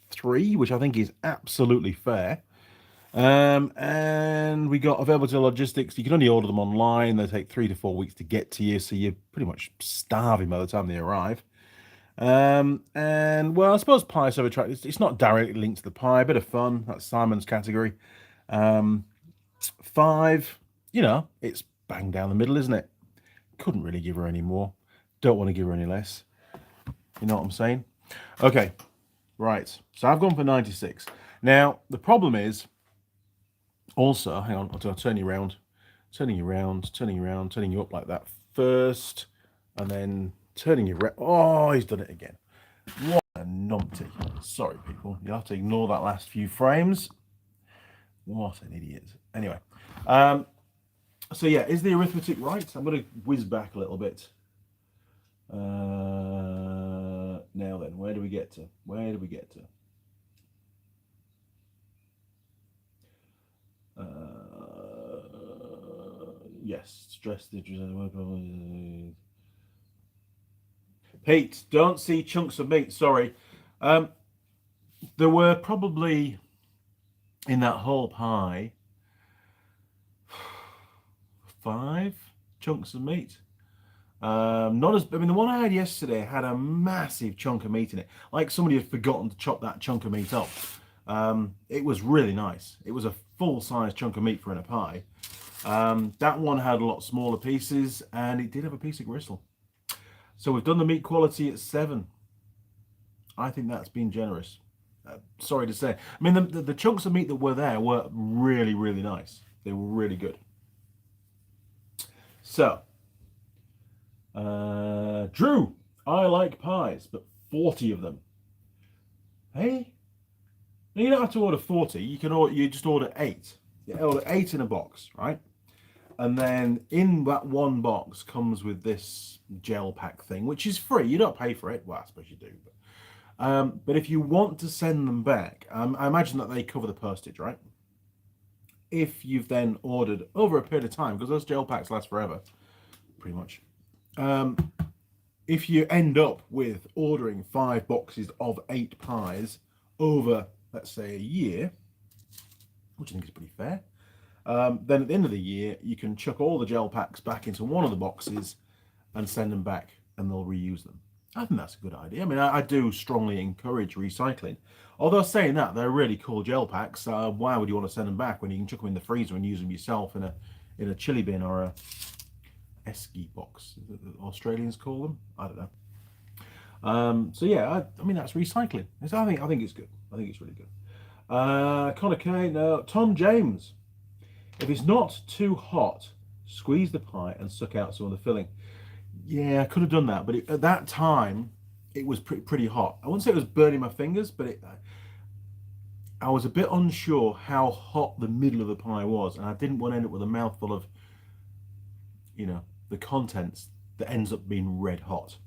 3, which I think is absolutely fair. And we got availability logistics. You can only order them online. They take 3 to 4 weeks to get to you, so you're pretty much starving by the time they arrive. And well, I suppose pie server track, it's not directly linked to the pie, a bit of fun. That's Simon's category. 5, you know, it's bang down the middle, isn't it? Couldn't really give her any more. Don't want to give her any less. You know what I'm saying? Okay, right. So I've gone for 96. Now, the problem is also, hang on, I'll turn you around, turning you around, turning you around, turning you up like that first, and then turning you around. Oh, he's done it again. What a numpty. Sorry, people. You'll have to ignore that last few frames. What an idiot. Anyway, so yeah, is the arithmetic right? I'm going to whiz back a little bit. Now then, where do we get to? Where do we get to? Yes, stress the Pete, don't see chunks of meat. Sorry. There were probably in that whole pie 5 chunks of meat. Not as, I mean, the one I had yesterday had a massive chunk of meat in it. Like somebody had forgotten to chop that chunk of meat up. It was really nice. It was a full-size chunk of meat for in a pie. That one had a lot smaller pieces, and it did have a piece of gristle. So we've done the meat quality at 7. I think that's been generous. Sorry to say. I mean, the chunks of meat that were there were really, really nice. They were really good. So, Drew, I like pies, but 40 of them. Hey? Now, you don't have to order 40. You just order 8. You order 8 in a box, right? And then in that one box comes with this gel pack thing, which is free. You don't pay for it. Well, I suppose you do. But if you want to send them back, I imagine that they cover the postage, right? If you've then ordered over a period of time, because those gel packs last forever, pretty much. If you end up with ordering 5 boxes of 8 pies over, let's say, a year, which I think is pretty fair, then at the end of the year, you can chuck all the gel packs back into one of the boxes and send them back, and they'll reuse them. I think that's a good idea. I mean, I do strongly encourage recycling. Although saying that, they're really cool gel packs. Why would you want to send them back when you can chuck them in the freezer and use them yourself in a chili bin or a esky box? Australians call them. I don't know. So yeah, I mean that's recycling. I think it's good. I think it's really good. Connor K, no. Tom James. If it's not too hot, squeeze the pie and suck out some of the filling. Yeah, I could have done that, but at that time, it was pretty hot. I wouldn't say it was burning my fingers, but I was a bit unsure how hot the middle of the pie was, and I didn't want to end up with a mouthful of, you know, the contents that ends up being red hot.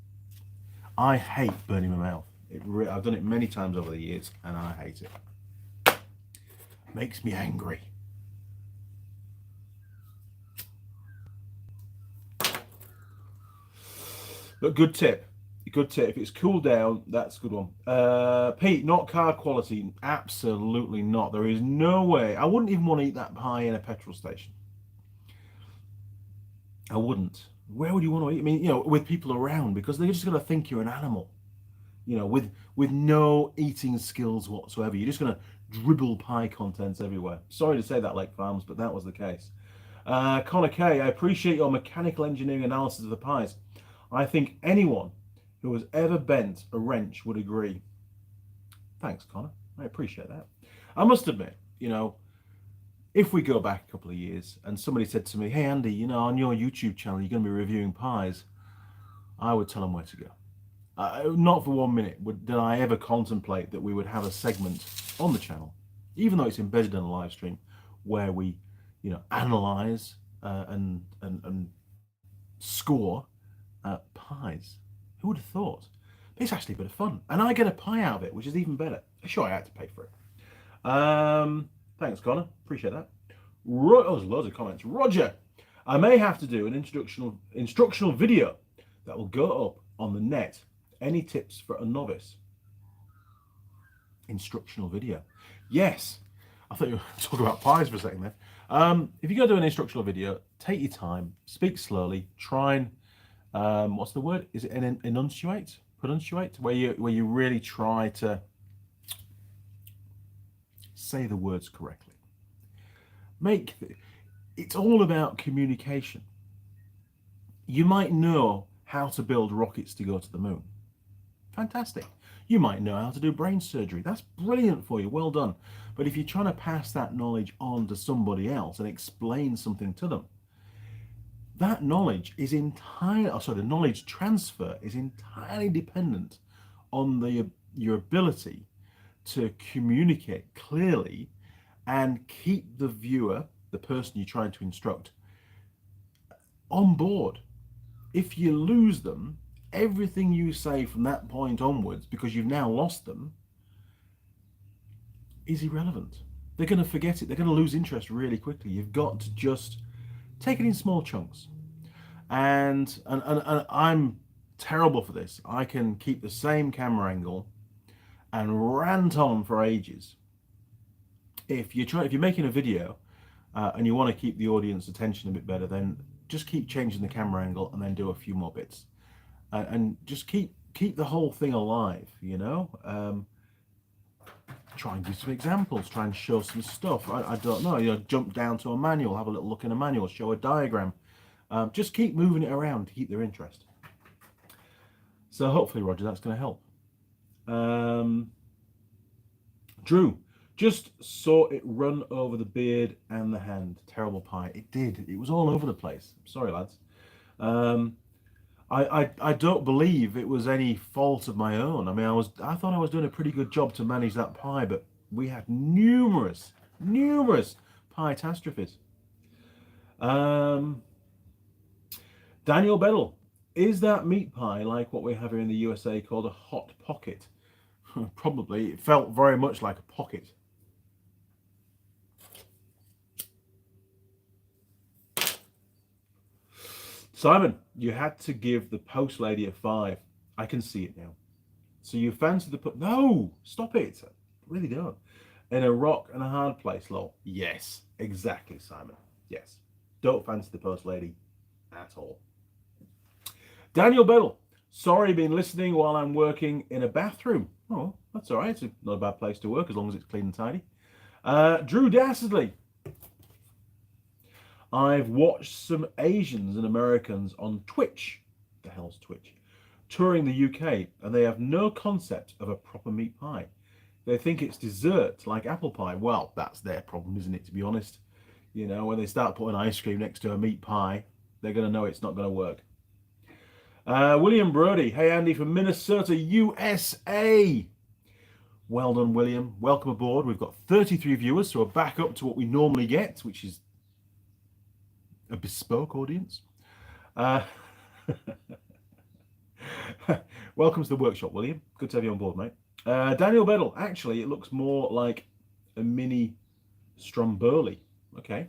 I hate burning my mouth. I've done it many times over the years, and I hate it. Makes me angry. But good tip. Good tip. If it's cooled down, that's a good one. Pete, not car quality. Absolutely not. There is no way. I wouldn't even want to eat that pie in a petrol station. I wouldn't. Where would you want to eat? I mean, you know, with people around, because they're just going to think you're an animal. You know, with no eating skills whatsoever. You're just going to dribble pie contents everywhere. Sorry to say that, Lake Farms, but that was the case. Connor K, I appreciate your mechanical engineering analysis of the pies. I think anyone who has ever bent a wrench would agree. Thanks, Connor. I appreciate that. I must admit, you know, if we go back a couple of years and somebody said to me, hey, Andy, you know, on your YouTube channel, you're going to be reviewing pies, I would tell them where to go. Not for 1 minute did I ever contemplate that we would have a segment on the channel, even though it's embedded in a live stream, where we, you know, analyze and score pies. Who would have thought? But it's actually a bit of fun, and I get a pie out of it, which is even better. Sure, I had to pay for it. Thanks, Connor. Appreciate that. Oh, there's loads of comments. Roger, I may have to do an instructional video that will go up on the net. Any tips for a novice? Instructional video. Yes. I thought you were talking about pies for a second there. If you're going to do an instructional video, take your time, speak slowly, try and, what's the word? Is it enunciate? Pronunciate? Where you really try to say the words correctly. It's all about communication. You might know how to build rockets to go to the moon. Fantastic. You might know how to do brain surgery. That's brilliant for you. Well done. But if you're trying to pass that knowledge on to somebody else and explain something to them, that knowledge is the knowledge transfer is entirely dependent on your ability to communicate clearly and keep the viewer, the person you're trying to instruct, on board. If you lose them, everything you say from that point onwards, because you've now lost them, is irrelevant. They're going to forget it. They're going to lose interest really quickly. You've got to just take it in small chunks. And I'm terrible for this. I can keep the same camera angle and rant on for ages. If you're making a video and you want to keep the audience attention a bit better, then just keep changing the camera angle and then do a few more bits. And just keep the whole thing alive, you know. Try and do some examples, try and show some stuff. I don't know, you know, jump down to a manual, have a little look in a manual, show a diagram. Just keep moving it around to keep their interest. So hopefully, Roger, that's going to help. Drew, just saw it run over the beard and the hand. Terrible pie. It did. It was all over the place. Sorry, lads. I don't believe it was any fault of my own. I mean, I thought I was doing a pretty good job to manage that pie, but we had numerous pie catastrophes. Daniel Bedell, is that meat pie like what we have here in the USA called a hot pocket? Probably. It felt very much like a pocket. Simon, you had to give the post lady a 5. I can see it now. So you fancy the No, stop it. I really don't. In a rock and a hard place, lol. Yes, exactly, Simon. Yes. Don't fancy the post lady at all. Daniel Bedell, sorry, been listening while I'm working in a bathroom. Oh, that's all right. It's not a bad place to work as long as it's clean and tidy. Drew Dastardly, I've watched some Asians and Americans on Twitch, the hell's Twitch, touring the UK, and they have no concept of a proper meat pie. They think it's dessert like apple pie. Well, that's their problem, isn't it, to be honest? You know, when they start putting ice cream next to a meat pie, they're going to know it's not going to work. William Brody, hey Andy from Minnesota, USA. Well done, William. Welcome aboard. We've got 33 viewers, so we're back up to what we normally get, which is a bespoke audience. Welcome to the workshop, William. Good to have you on board, mate. Daniel Bedell, actually, it looks more like a mini Stromboli. Okay.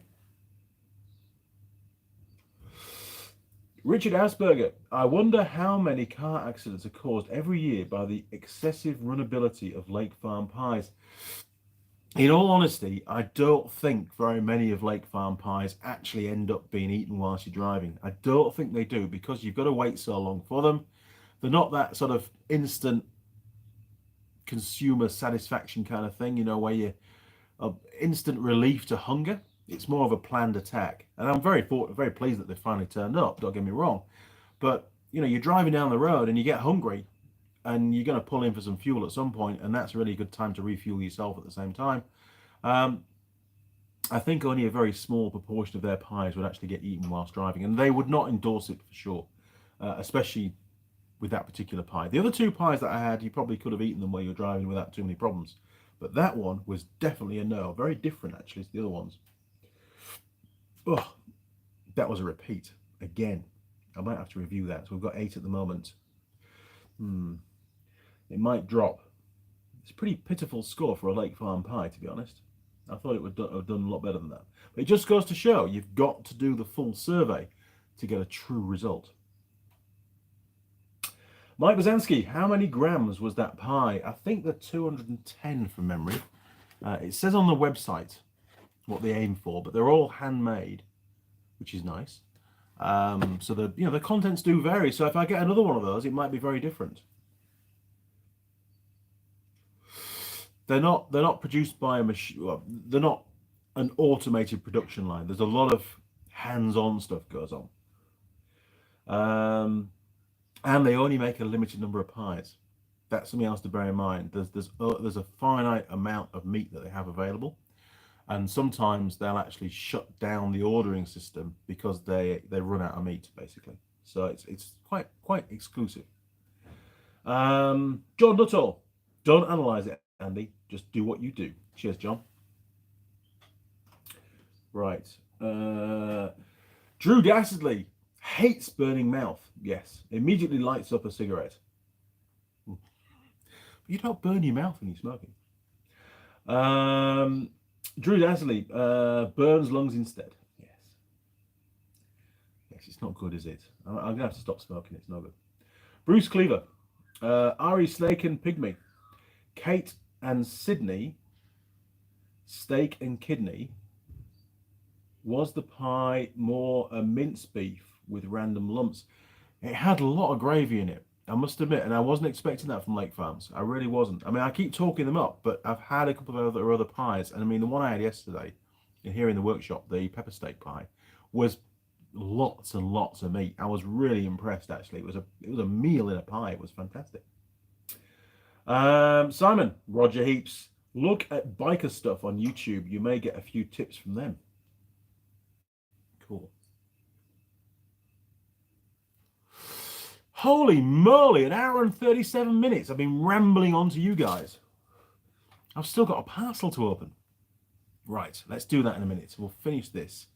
Richard Asperger, I wonder how many car accidents are caused every year by the excessive runnability of Lake Farm pies. In all honesty, I don't think very many of Lake Farm pies actually end up being eaten whilst you're driving. I don't think they do, because you've got to wait so long for them. They're not that sort of instant consumer satisfaction kind of thing, you know, where you instant relief to hunger. It's more of a planned attack. And I'm very pleased that they finally turned up, don't get me wrong. But, you know, you're driving down the road and you get hungry and you're going to pull in for some fuel at some point, and that's really a good time to refuel yourself at the same time. I think only a very small proportion of their pies would actually get eaten whilst driving, and they would not endorse it for sure, especially with that particular pie. The other two pies that I had, you probably could have eaten them while you're driving without too many problems. But that one was definitely a no. Very different, actually, to the other ones. Oh, that was a repeat again. I might have to review that. So we've got 8 at the moment. It might drop. It's a pretty pitiful score for a Lake Farm pie, to be honest. I thought it would have done a lot better than that. But it just goes to show you've got to do the full survey to get a true result. Mike Bazansky, how many grams was that pie? I think they're 210 from memory. It says on the website what they aim for, but they're all handmade, which is nice. So the contents do vary. So if I get another one of those, it might be very different. They're not produced by a machine. Well, they're not an automated production line. There's a lot of hands-on stuff goes on. And they only make a limited number of pies. That's something else to bear in mind. There's a finite amount of meat that they have available, and sometimes they'll actually shut down the ordering system because they run out of meat, basically. So it's quite exclusive. John Nuttall, don't analyze it, Andy. Just do what you do. Cheers, John. Right. Drew Dastardly. Hates burning mouth. Yes. Immediately lights up a cigarette. But you don't burn your mouth when you're smoking. Drew Dastardly. Burns lungs instead. Yes. Yes, it's not good, is it? I'm going to have to stop smoking. It's no good. Bruce Cleaver. Ari Snake and Pygmy. Kate and Sydney. Steak and kidney. Was the pie more a mince beef with random lumps? It had a lot of gravy in it, I must admit, and I wasn't expecting that from Lake Farms. I really wasn't. I mean, I keep talking them up, but I've had a couple of other pies, and I mean, the one I had yesterday, here in the workshop, the pepper steak pie, was lots and lots of meat. I was really impressed, actually. It was a meal in a pie. It was fantastic. Simon, Roger Heaps, look at biker stuff on YouTube. You may get a few tips from them. Cool. Holy moly, an hour and 37 minutes. I've been rambling on to you guys. I've still got a parcel to open. Right, let's do that in a minute. We'll finish this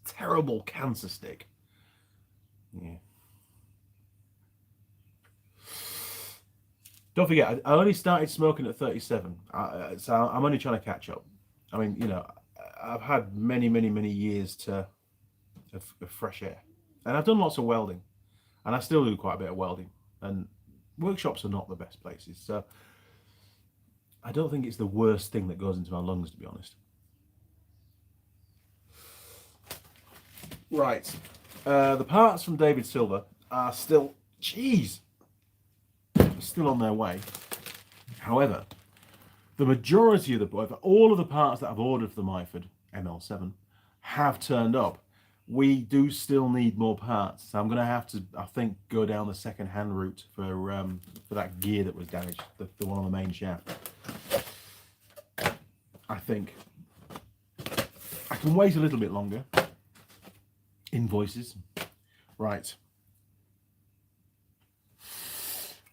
terrible cancer stick. Yeah. Don't forget, I only started smoking at 37, so I'm only trying to catch up. I mean, you know, I've had many years of fresh air, and I've done lots of welding, and I still do quite a bit of welding, and workshops are not the best places, so I don't think it's the worst thing that goes into my lungs, to be honest. Right, the parts from David Silver are still, still on their way. However, the majority of all of the parts that I've ordered for the Myford ML7 have turned up. We do still need more parts, so I'm going to have to, I think, go down the second-hand route for that gear that was damaged, the one on the main shaft. I think I can wait a little bit longer. Invoices, right?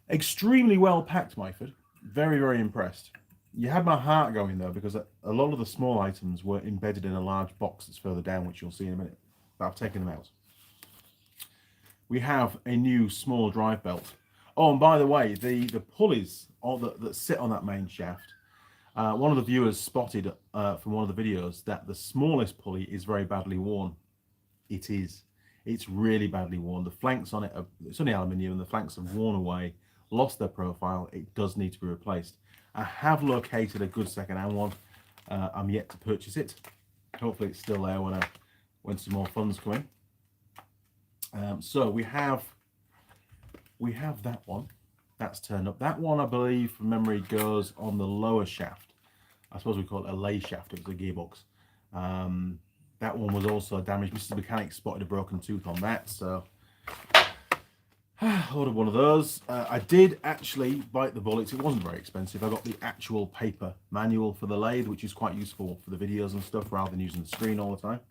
Extremely well packed, Myford. Very impressed. You had my heart going though, because a lot of the small items were embedded in a large box that's further down, which you'll see in a minute. But I've taken them out. We have a new small drive belt. Oh, and by the way, the pulleys that sit on that main shaft, one of the viewers spotted from one of the videos that the smallest pulley is very badly worn. It is. It's really badly worn. The flanks on it, it's only aluminium, and the flanks have worn away, lost their profile. It does need to be replaced. I have located a good second-hand one. I'm yet to purchase it. Hopefully it's still there when some more funds come in. So we have that one. That's turned up. That one, I believe, from memory, goes on the lower shaft. I suppose we call it a lay shaft. It was a gearbox. That one was also damaged. Mr. Mechanic spotted a broken tooth on that, so I ordered one of those. I did actually bite the bullets. It wasn't very expensive. I got the actual paper manual for the lathe, which is quite useful for the videos and stuff rather than using the screen all the time.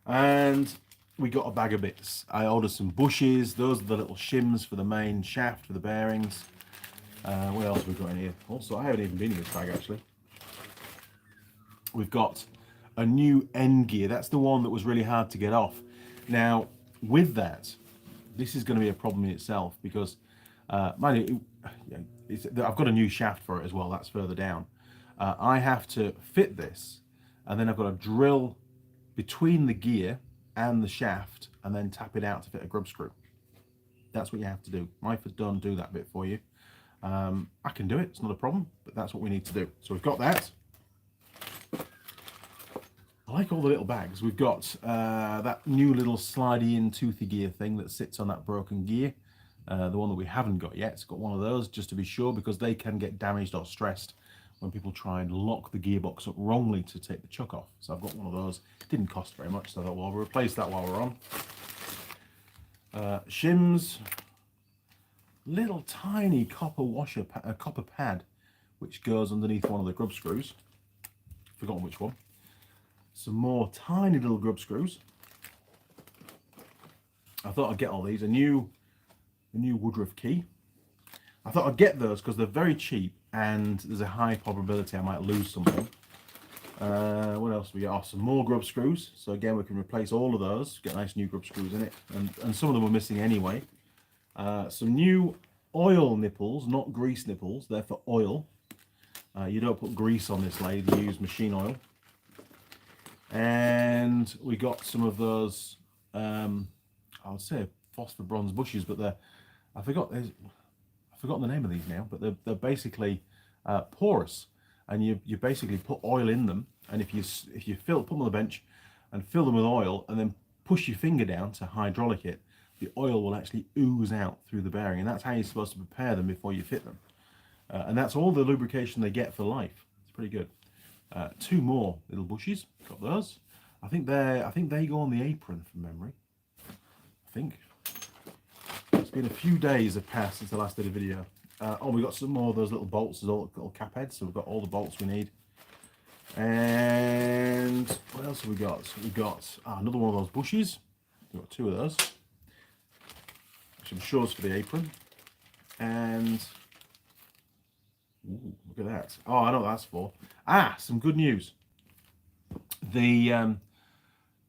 And we got a bag of bits. I ordered some bushes. Those are the little shims for the main shaft for the bearings. What else have we got in here? Also, I haven't even been in this bag actually. We've got a new end gear. That's the one that was really hard to get off. Now, with that, this is going to be a problem in itself because, mind you, I've got a new shaft for it as well. That's further down. I have to fit this, and then I've got to drill between the gear and the shaft, and then tap it out to fit a grub screw. That's what you have to do. Myford don't do that bit for you. I can do it. It's not a problem, but that's what we need to do. So we've got that. I like all the little bags. We've got that new little slidey in toothy gear thing that sits on that broken gear. The one that we haven't got yet. It's got one of those just to be sure, because they can get damaged or stressed when people try and lock the gearbox up wrongly to take the chuck off. So I've got one of those. It didn't cost very much, so I thought, well, I'll replace that while we're on. Shims, little tiny copper washer, copper pad, which goes underneath one of the grub screws. Forgotten which one. Some more tiny little grub screws. I thought I'd get all these. A new Woodruff key. I thought I'd get those because they're very cheap and there's a high probability I might lose something. What else do we got? Oh, some more grub screws. So again, we can replace all of those. Get nice new grub screws in it, and some of them were missing anyway. Some new oil nipples, not grease nipples. They're for oil. You don't put grease on this lathe. You use machine oil. And we got some of those, I would say phosphor bronze bushes, but I've forgotten the name of these now, but they're basically porous, and you basically put oil in them, and if you put them on the bench and fill them with oil, and then push your finger down to hydraulic it, the oil will actually ooze out through the bearing, and that's how you're supposed to prepare them before you fit them. And that's all the lubrication they get for life. It's pretty good. Two more little bushes. Got those. I think they go on the apron from memory. I think. It's been a few days have passed since I last did a video. Oh, we got some more of those little bolts, those little cap heads. So we've got all the bolts we need. And what else have we got? So we've got another one of those bushes. We've got two of those. Some shorts for the apron. And ooh, look at that. Oh, I know what that's for. Some good news. The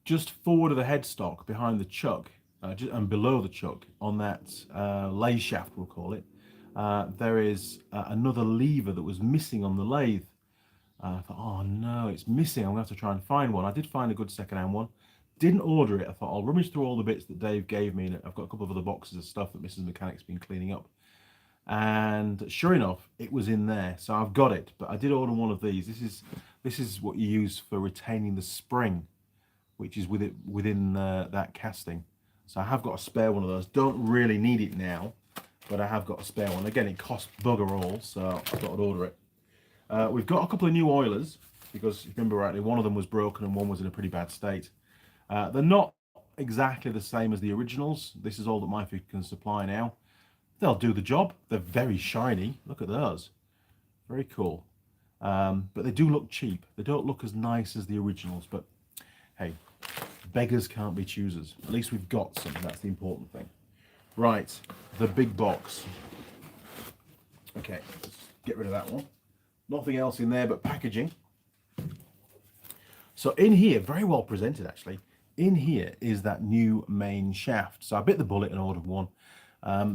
just forward of the headstock, behind the chuck, and below the chuck, on that lathe shaft, we'll call it, there is another lever that was missing on the lathe. I thought, oh no, it's missing. I'm going to have to try and find one. I did find a good second-hand one. Didn't order it. I thought, I'll rummage through all the bits that Dave gave me. And I've got a couple of other boxes of stuff that Mrs. Mechanic's been cleaning up. And sure enough, it was in there. So I've got it. But I did order one of these. This is what you use for retaining the spring, which is within that casting. So I have got a spare one of those. Don't really need it now, but I have got a spare one. Again, it costs bugger all, so I thought I'd order it. We've got a couple of new oilers, because if you remember rightly, one of them was broken and one was in a pretty bad state. They're not exactly the same as the originals. This is all that Myford can supply now. They'll do the job. They're very shiny. Look at those. Very cool. But they do look cheap. They don't look as nice as the originals, but hey, beggars can't be choosers. At least we've got some. That's the important thing. Right, the big box. Okay, let's get rid of that one. Nothing else in there but packaging. So in here, very well presented actually, in here is that new main shaft. So I bit the bullet and ordered one.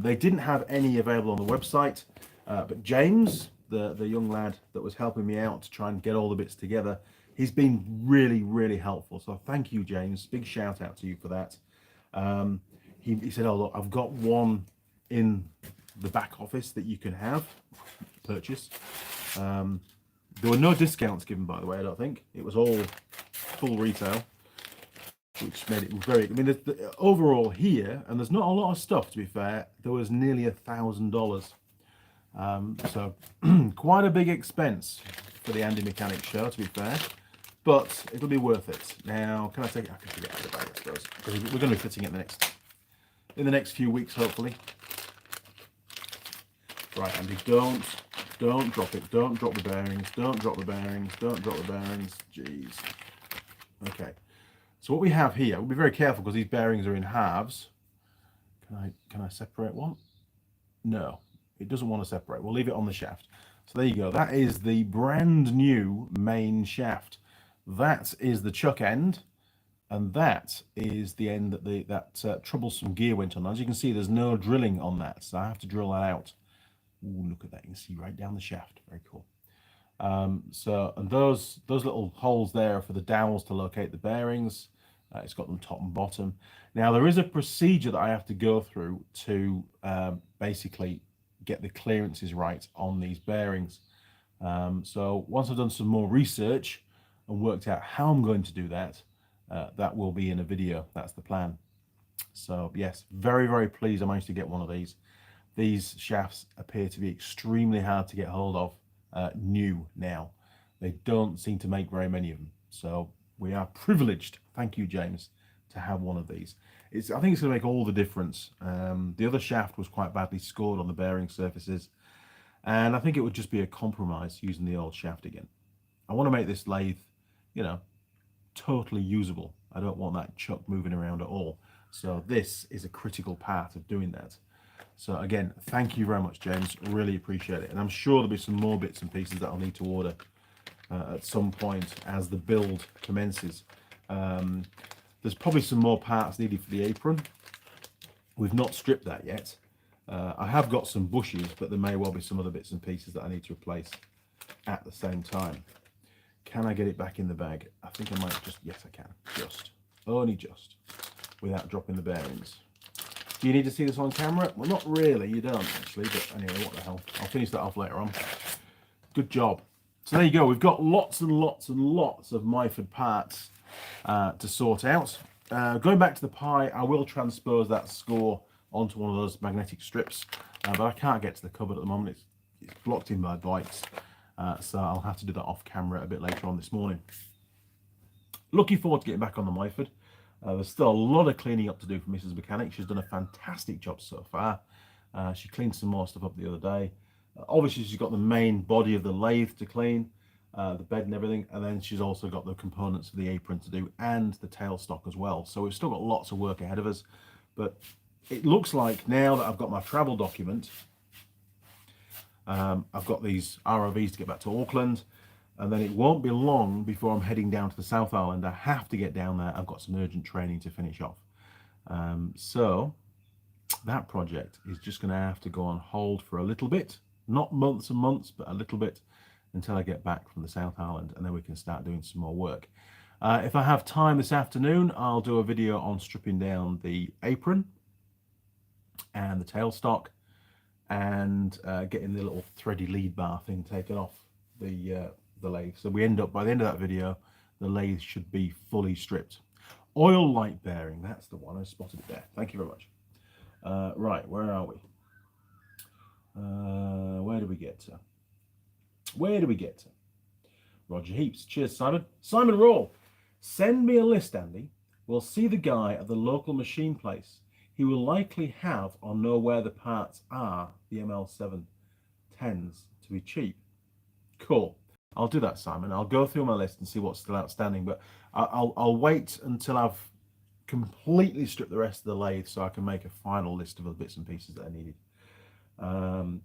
They didn't have any available on the website, but James, the young lad that was helping me out to try and get all the bits together, he's been really, really helpful. So thank you, James. Big shout out to you for that. He said, oh look, I've got one in the back office that you can purchase. There were no discounts given, by the way, I don't think. It was all full retail, which made it very, I mean, overall here, and there's not a lot of stuff, to be fair, there was nearly $1,000. So quite a big expense for the Andy Mechanic show, to be fair, but it'll be worth it. Now, can I take it? I can take it out of the bag, I suppose, because we're going to be fitting it in the next few weeks, hopefully. Right, Andy, don't drop it. Don't drop the bearings. Don't drop the bearings. Don't drop the bearings. Jeez. Okay. So what we have here, we'll be very careful because these bearings are in halves. Can I separate one? No, it doesn't want to separate. We'll leave it on the shaft. So there you go. That is the brand new main shaft. That is the chuck end, and that is the end that that troublesome gear went on. As you can see, there's no drilling on that, so I have to drill that out. Ooh, look at that, you can see right down the shaft. Very cool. So, and those little holes there are for the dowels to locate the bearings. It's got them top and bottom. Now there is a procedure that I have to go through to basically get the clearances right on these bearings. So once I've done some more research and worked out how I'm going to do that, that will be in a video. That's the plan. So yes, very, very pleased I managed to get one of these. These shafts appear to be extremely hard to get hold of, new now. They don't seem to make very many of them. So we are privileged, thank you James, to have one of these. I think it's going to make all the difference. The other shaft was quite badly scored on the bearing surfaces, and I think it would just be a compromise using the old shaft again. I want to make this lathe, you know, totally usable. I don't want that chuck moving around at all. So this is a critical part of doing that. So again, thank you very much, James. Really appreciate it. And I'm sure there'll be some more bits and pieces that I'll need to order at some point as the build commences. There's probably some more parts needed for the apron. We've not stripped that yet. I have got some bushes, but there may well be some other bits and pieces that I need to replace at the same time. Can I get it back in the bag? I think I might just, yes I can, just, only just, without dropping the bearings. Do you need to see this on camera? Well, not really, you don't actually, but anyway, what the hell. I'll finish that off later on. Good job. So there you go, we've got lots and lots and lots of Myford parts to sort out. Going back to the pie, I will transpose that score onto one of those magnetic strips, but I can't get to the cupboard at the moment. It's blocked in by bikes, so I'll have to do that off camera a bit later on this morning. Looking forward to getting back on the Myford. There's still a lot of cleaning up to do for Mrs. Mechanic. She's done a fantastic job so far. She cleaned some more stuff up the other day. Obviously, she's got the main body of the lathe to clean, the bed and everything, and then she's also got the components of the apron to do and the tailstock as well. So we've still got lots of work ahead of us, but it looks like now that I've got my travel document, I've got these ROVs to get back to Auckland, and then it won't be long before I'm heading down to the South Island. I have to get down there. I've got some urgent training to finish off. So that project is just going to have to go on hold for a little bit, not months and months, but a little bit until I get back from the South Island, and then we can start doing some more work. If I have time this afternoon, I'll do a video on stripping down the apron and the tailstock and getting the little thready lead bar thing taken off the lathe. So we end up, by the end of that video, the lathe should be fully stripped. Oil light bearing, that's the one. I spotted it there. Thank you very much. Right, where are we? Where do we get to? Where do we get to? Roger Heaps. Cheers, Simon. Simon Rawl. Send me a list, Andy. We'll see the guy at the local machine place. He will likely have or know where the parts are, the ML7 tends to be cheap. Cool. I'll do that, Simon. I'll go through my list and see what's still outstanding, but I'll wait until I've completely stripped the rest of the lathe so I can make a final list of the bits and pieces that I needed.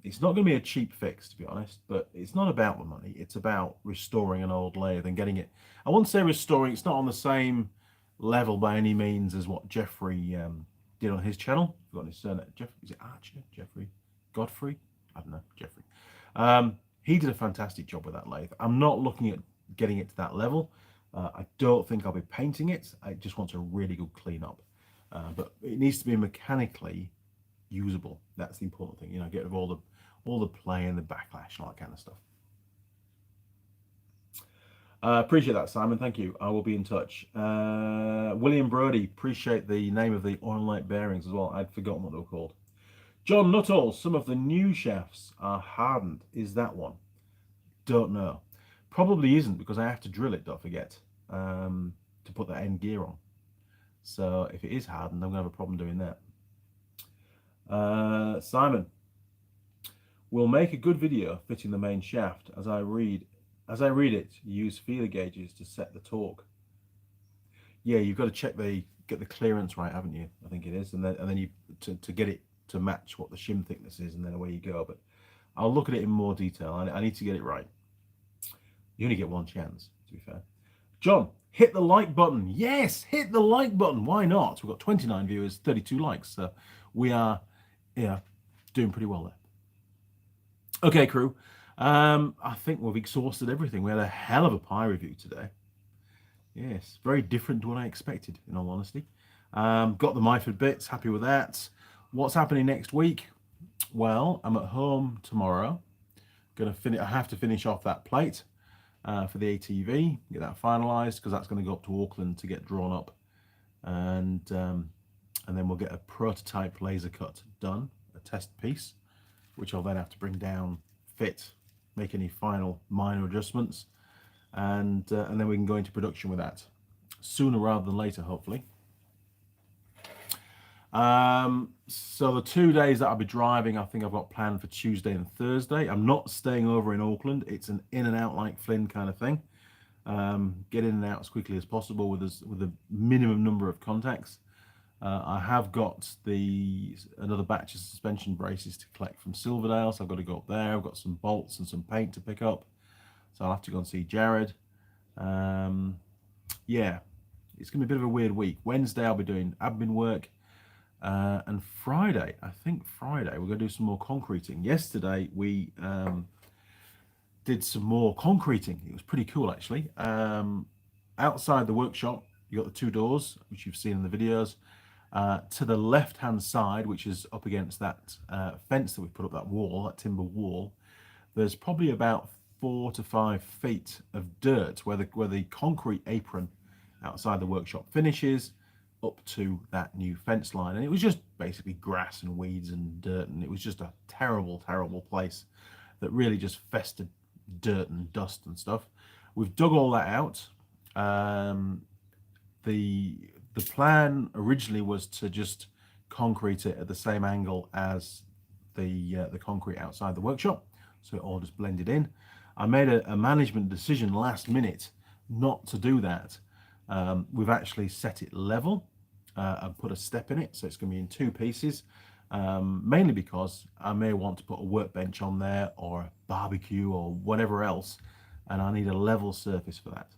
It's not going to be a cheap fix, to be honest, but it's not about the money. It's about restoring an old lathe and getting it. I won't say restoring. It's not on the same level by any means as what Jeffrey did on his channel. I've forgotten his surname. Jeffrey, is it Archer? Jeffrey? Godfrey? I don't know. Jeffrey. He did a fantastic job with that lathe. I'm not looking at getting it to that level. I don't think I'll be painting it. I just want a really good clean up. But it needs to be mechanically usable. That's the important thing. You know, get rid of all the play and the backlash and all that kind of stuff. Appreciate that, Simon. Thank you. I will be in touch. William Brody, appreciate the name of the oil light bearings as well. I'd forgotten what they were called. John Nuttall, some of the new shafts are hardened. Is that one? Don't know. Probably isn't, because I have to drill it, don't forget, to put that end gear on. So if it is hardened, I'm going to have a problem doing that. Simon, we'll make a good video fitting the main shaft. As I read it, you use feeler gauges to set the torque. Yeah, you've got to get the clearance right, haven't you? I think it is, and then you to get it to match what the shim thickness is, and then away you go. But I'll look at it in more detail. I need to get it right. You only get one chance, to be fair. John, hit the like button. Yes, hit the like button. Why not? We've got 29 viewers, 32 likes. So we are, yeah, doing pretty well there. Okay, crew. I think we've exhausted everything. We had a hell of a pie review today. Yes, very different to what I expected, in all honesty. Got the Myford bits, happy with that. What's happening next week? Well, I'm at home tomorrow. I have to finish off that plate for the ATV, get that finalised, because that's going to go up to Auckland to get drawn up, and then we'll get a prototype laser cut done, a test piece, which I'll then have to bring down, fit, make any final minor adjustments, and then we can go into production with that sooner rather than later, hopefully. So the 2 days that I'll be driving, I think I've got planned for Tuesday and Thursday. I'm not staying over in Auckland. It's an in and out like Flynn kind of thing. Get in and out as quickly as possible with a minimum number of contacts. I have got another batch of suspension braces to collect from Silverdale, so I've got to go up there. I've got some bolts and some paint to pick up, so I'll have to go and see Jared. Yeah, it's gonna be a bit of a weird week. Wednesday I'll be doing admin work. And Friday, we're going to do some more concreting. Yesterday, we did some more concreting. It was pretty cool, actually. Outside the workshop, you got the two doors, which you've seen in the videos. To the left-hand side, which is up against that fence that we put up, that wall, that timber wall, there's probably about 4 to 5 feet of dirt where the concrete apron outside the workshop finishes, up to that new fence line, and it was just basically grass and weeds and dirt, and it was just a terrible place that really just festered dirt and dust and stuff. We've dug all that out. The plan originally was to just concrete it at the same angle as the concrete outside the workshop, so it all just blended in. I made a management decision last minute not to do that. We've actually set it level. And put a step in it, so it's going to be in 2 pieces, mainly because I may want to put a workbench on there or a barbecue or whatever else, and I need a level surface for that.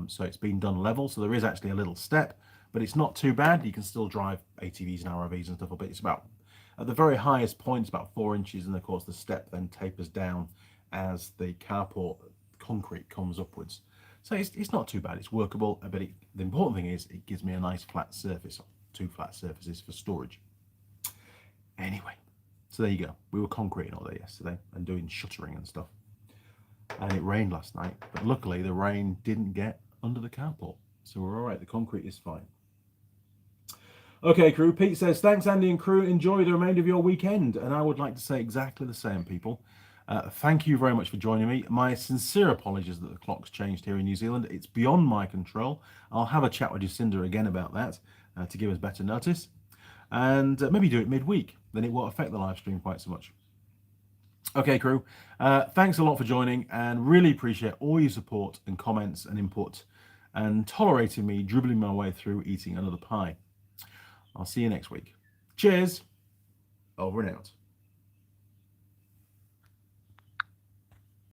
So it's been done level, so there is actually a little step, but it's not too bad. You can still drive ATVs and RVs and stuff up it. It's about, at the very highest point, it's about 4 inches, and of course the step then tapers down as the carport concrete comes upwards. So it's not too bad, it's workable, but the important thing is it gives me a nice flat surface, 2 flat surfaces for storage. Anyway, so there you go. We were concreting all day yesterday and doing shuttering and stuff. And it rained last night, but luckily the rain didn't get under the carport. So we're all right, the concrete is fine. Okay, crew, Pete says, thanks Andy and crew, enjoy the remainder of your weekend. And I would like to say exactly the same, people. Thank you very much for joining me. My sincere apologies that the clock's changed here in New Zealand. It's beyond my control. I'll have a chat with Jacinda again about that to give us better notice. And maybe do it midweek. Then it won't affect the live stream quite so much. Okay, crew. Thanks a lot for joining, and really appreciate all your support and comments and input and tolerating me dribbling my way through eating another pie. I'll see you next week. Cheers. Over and out.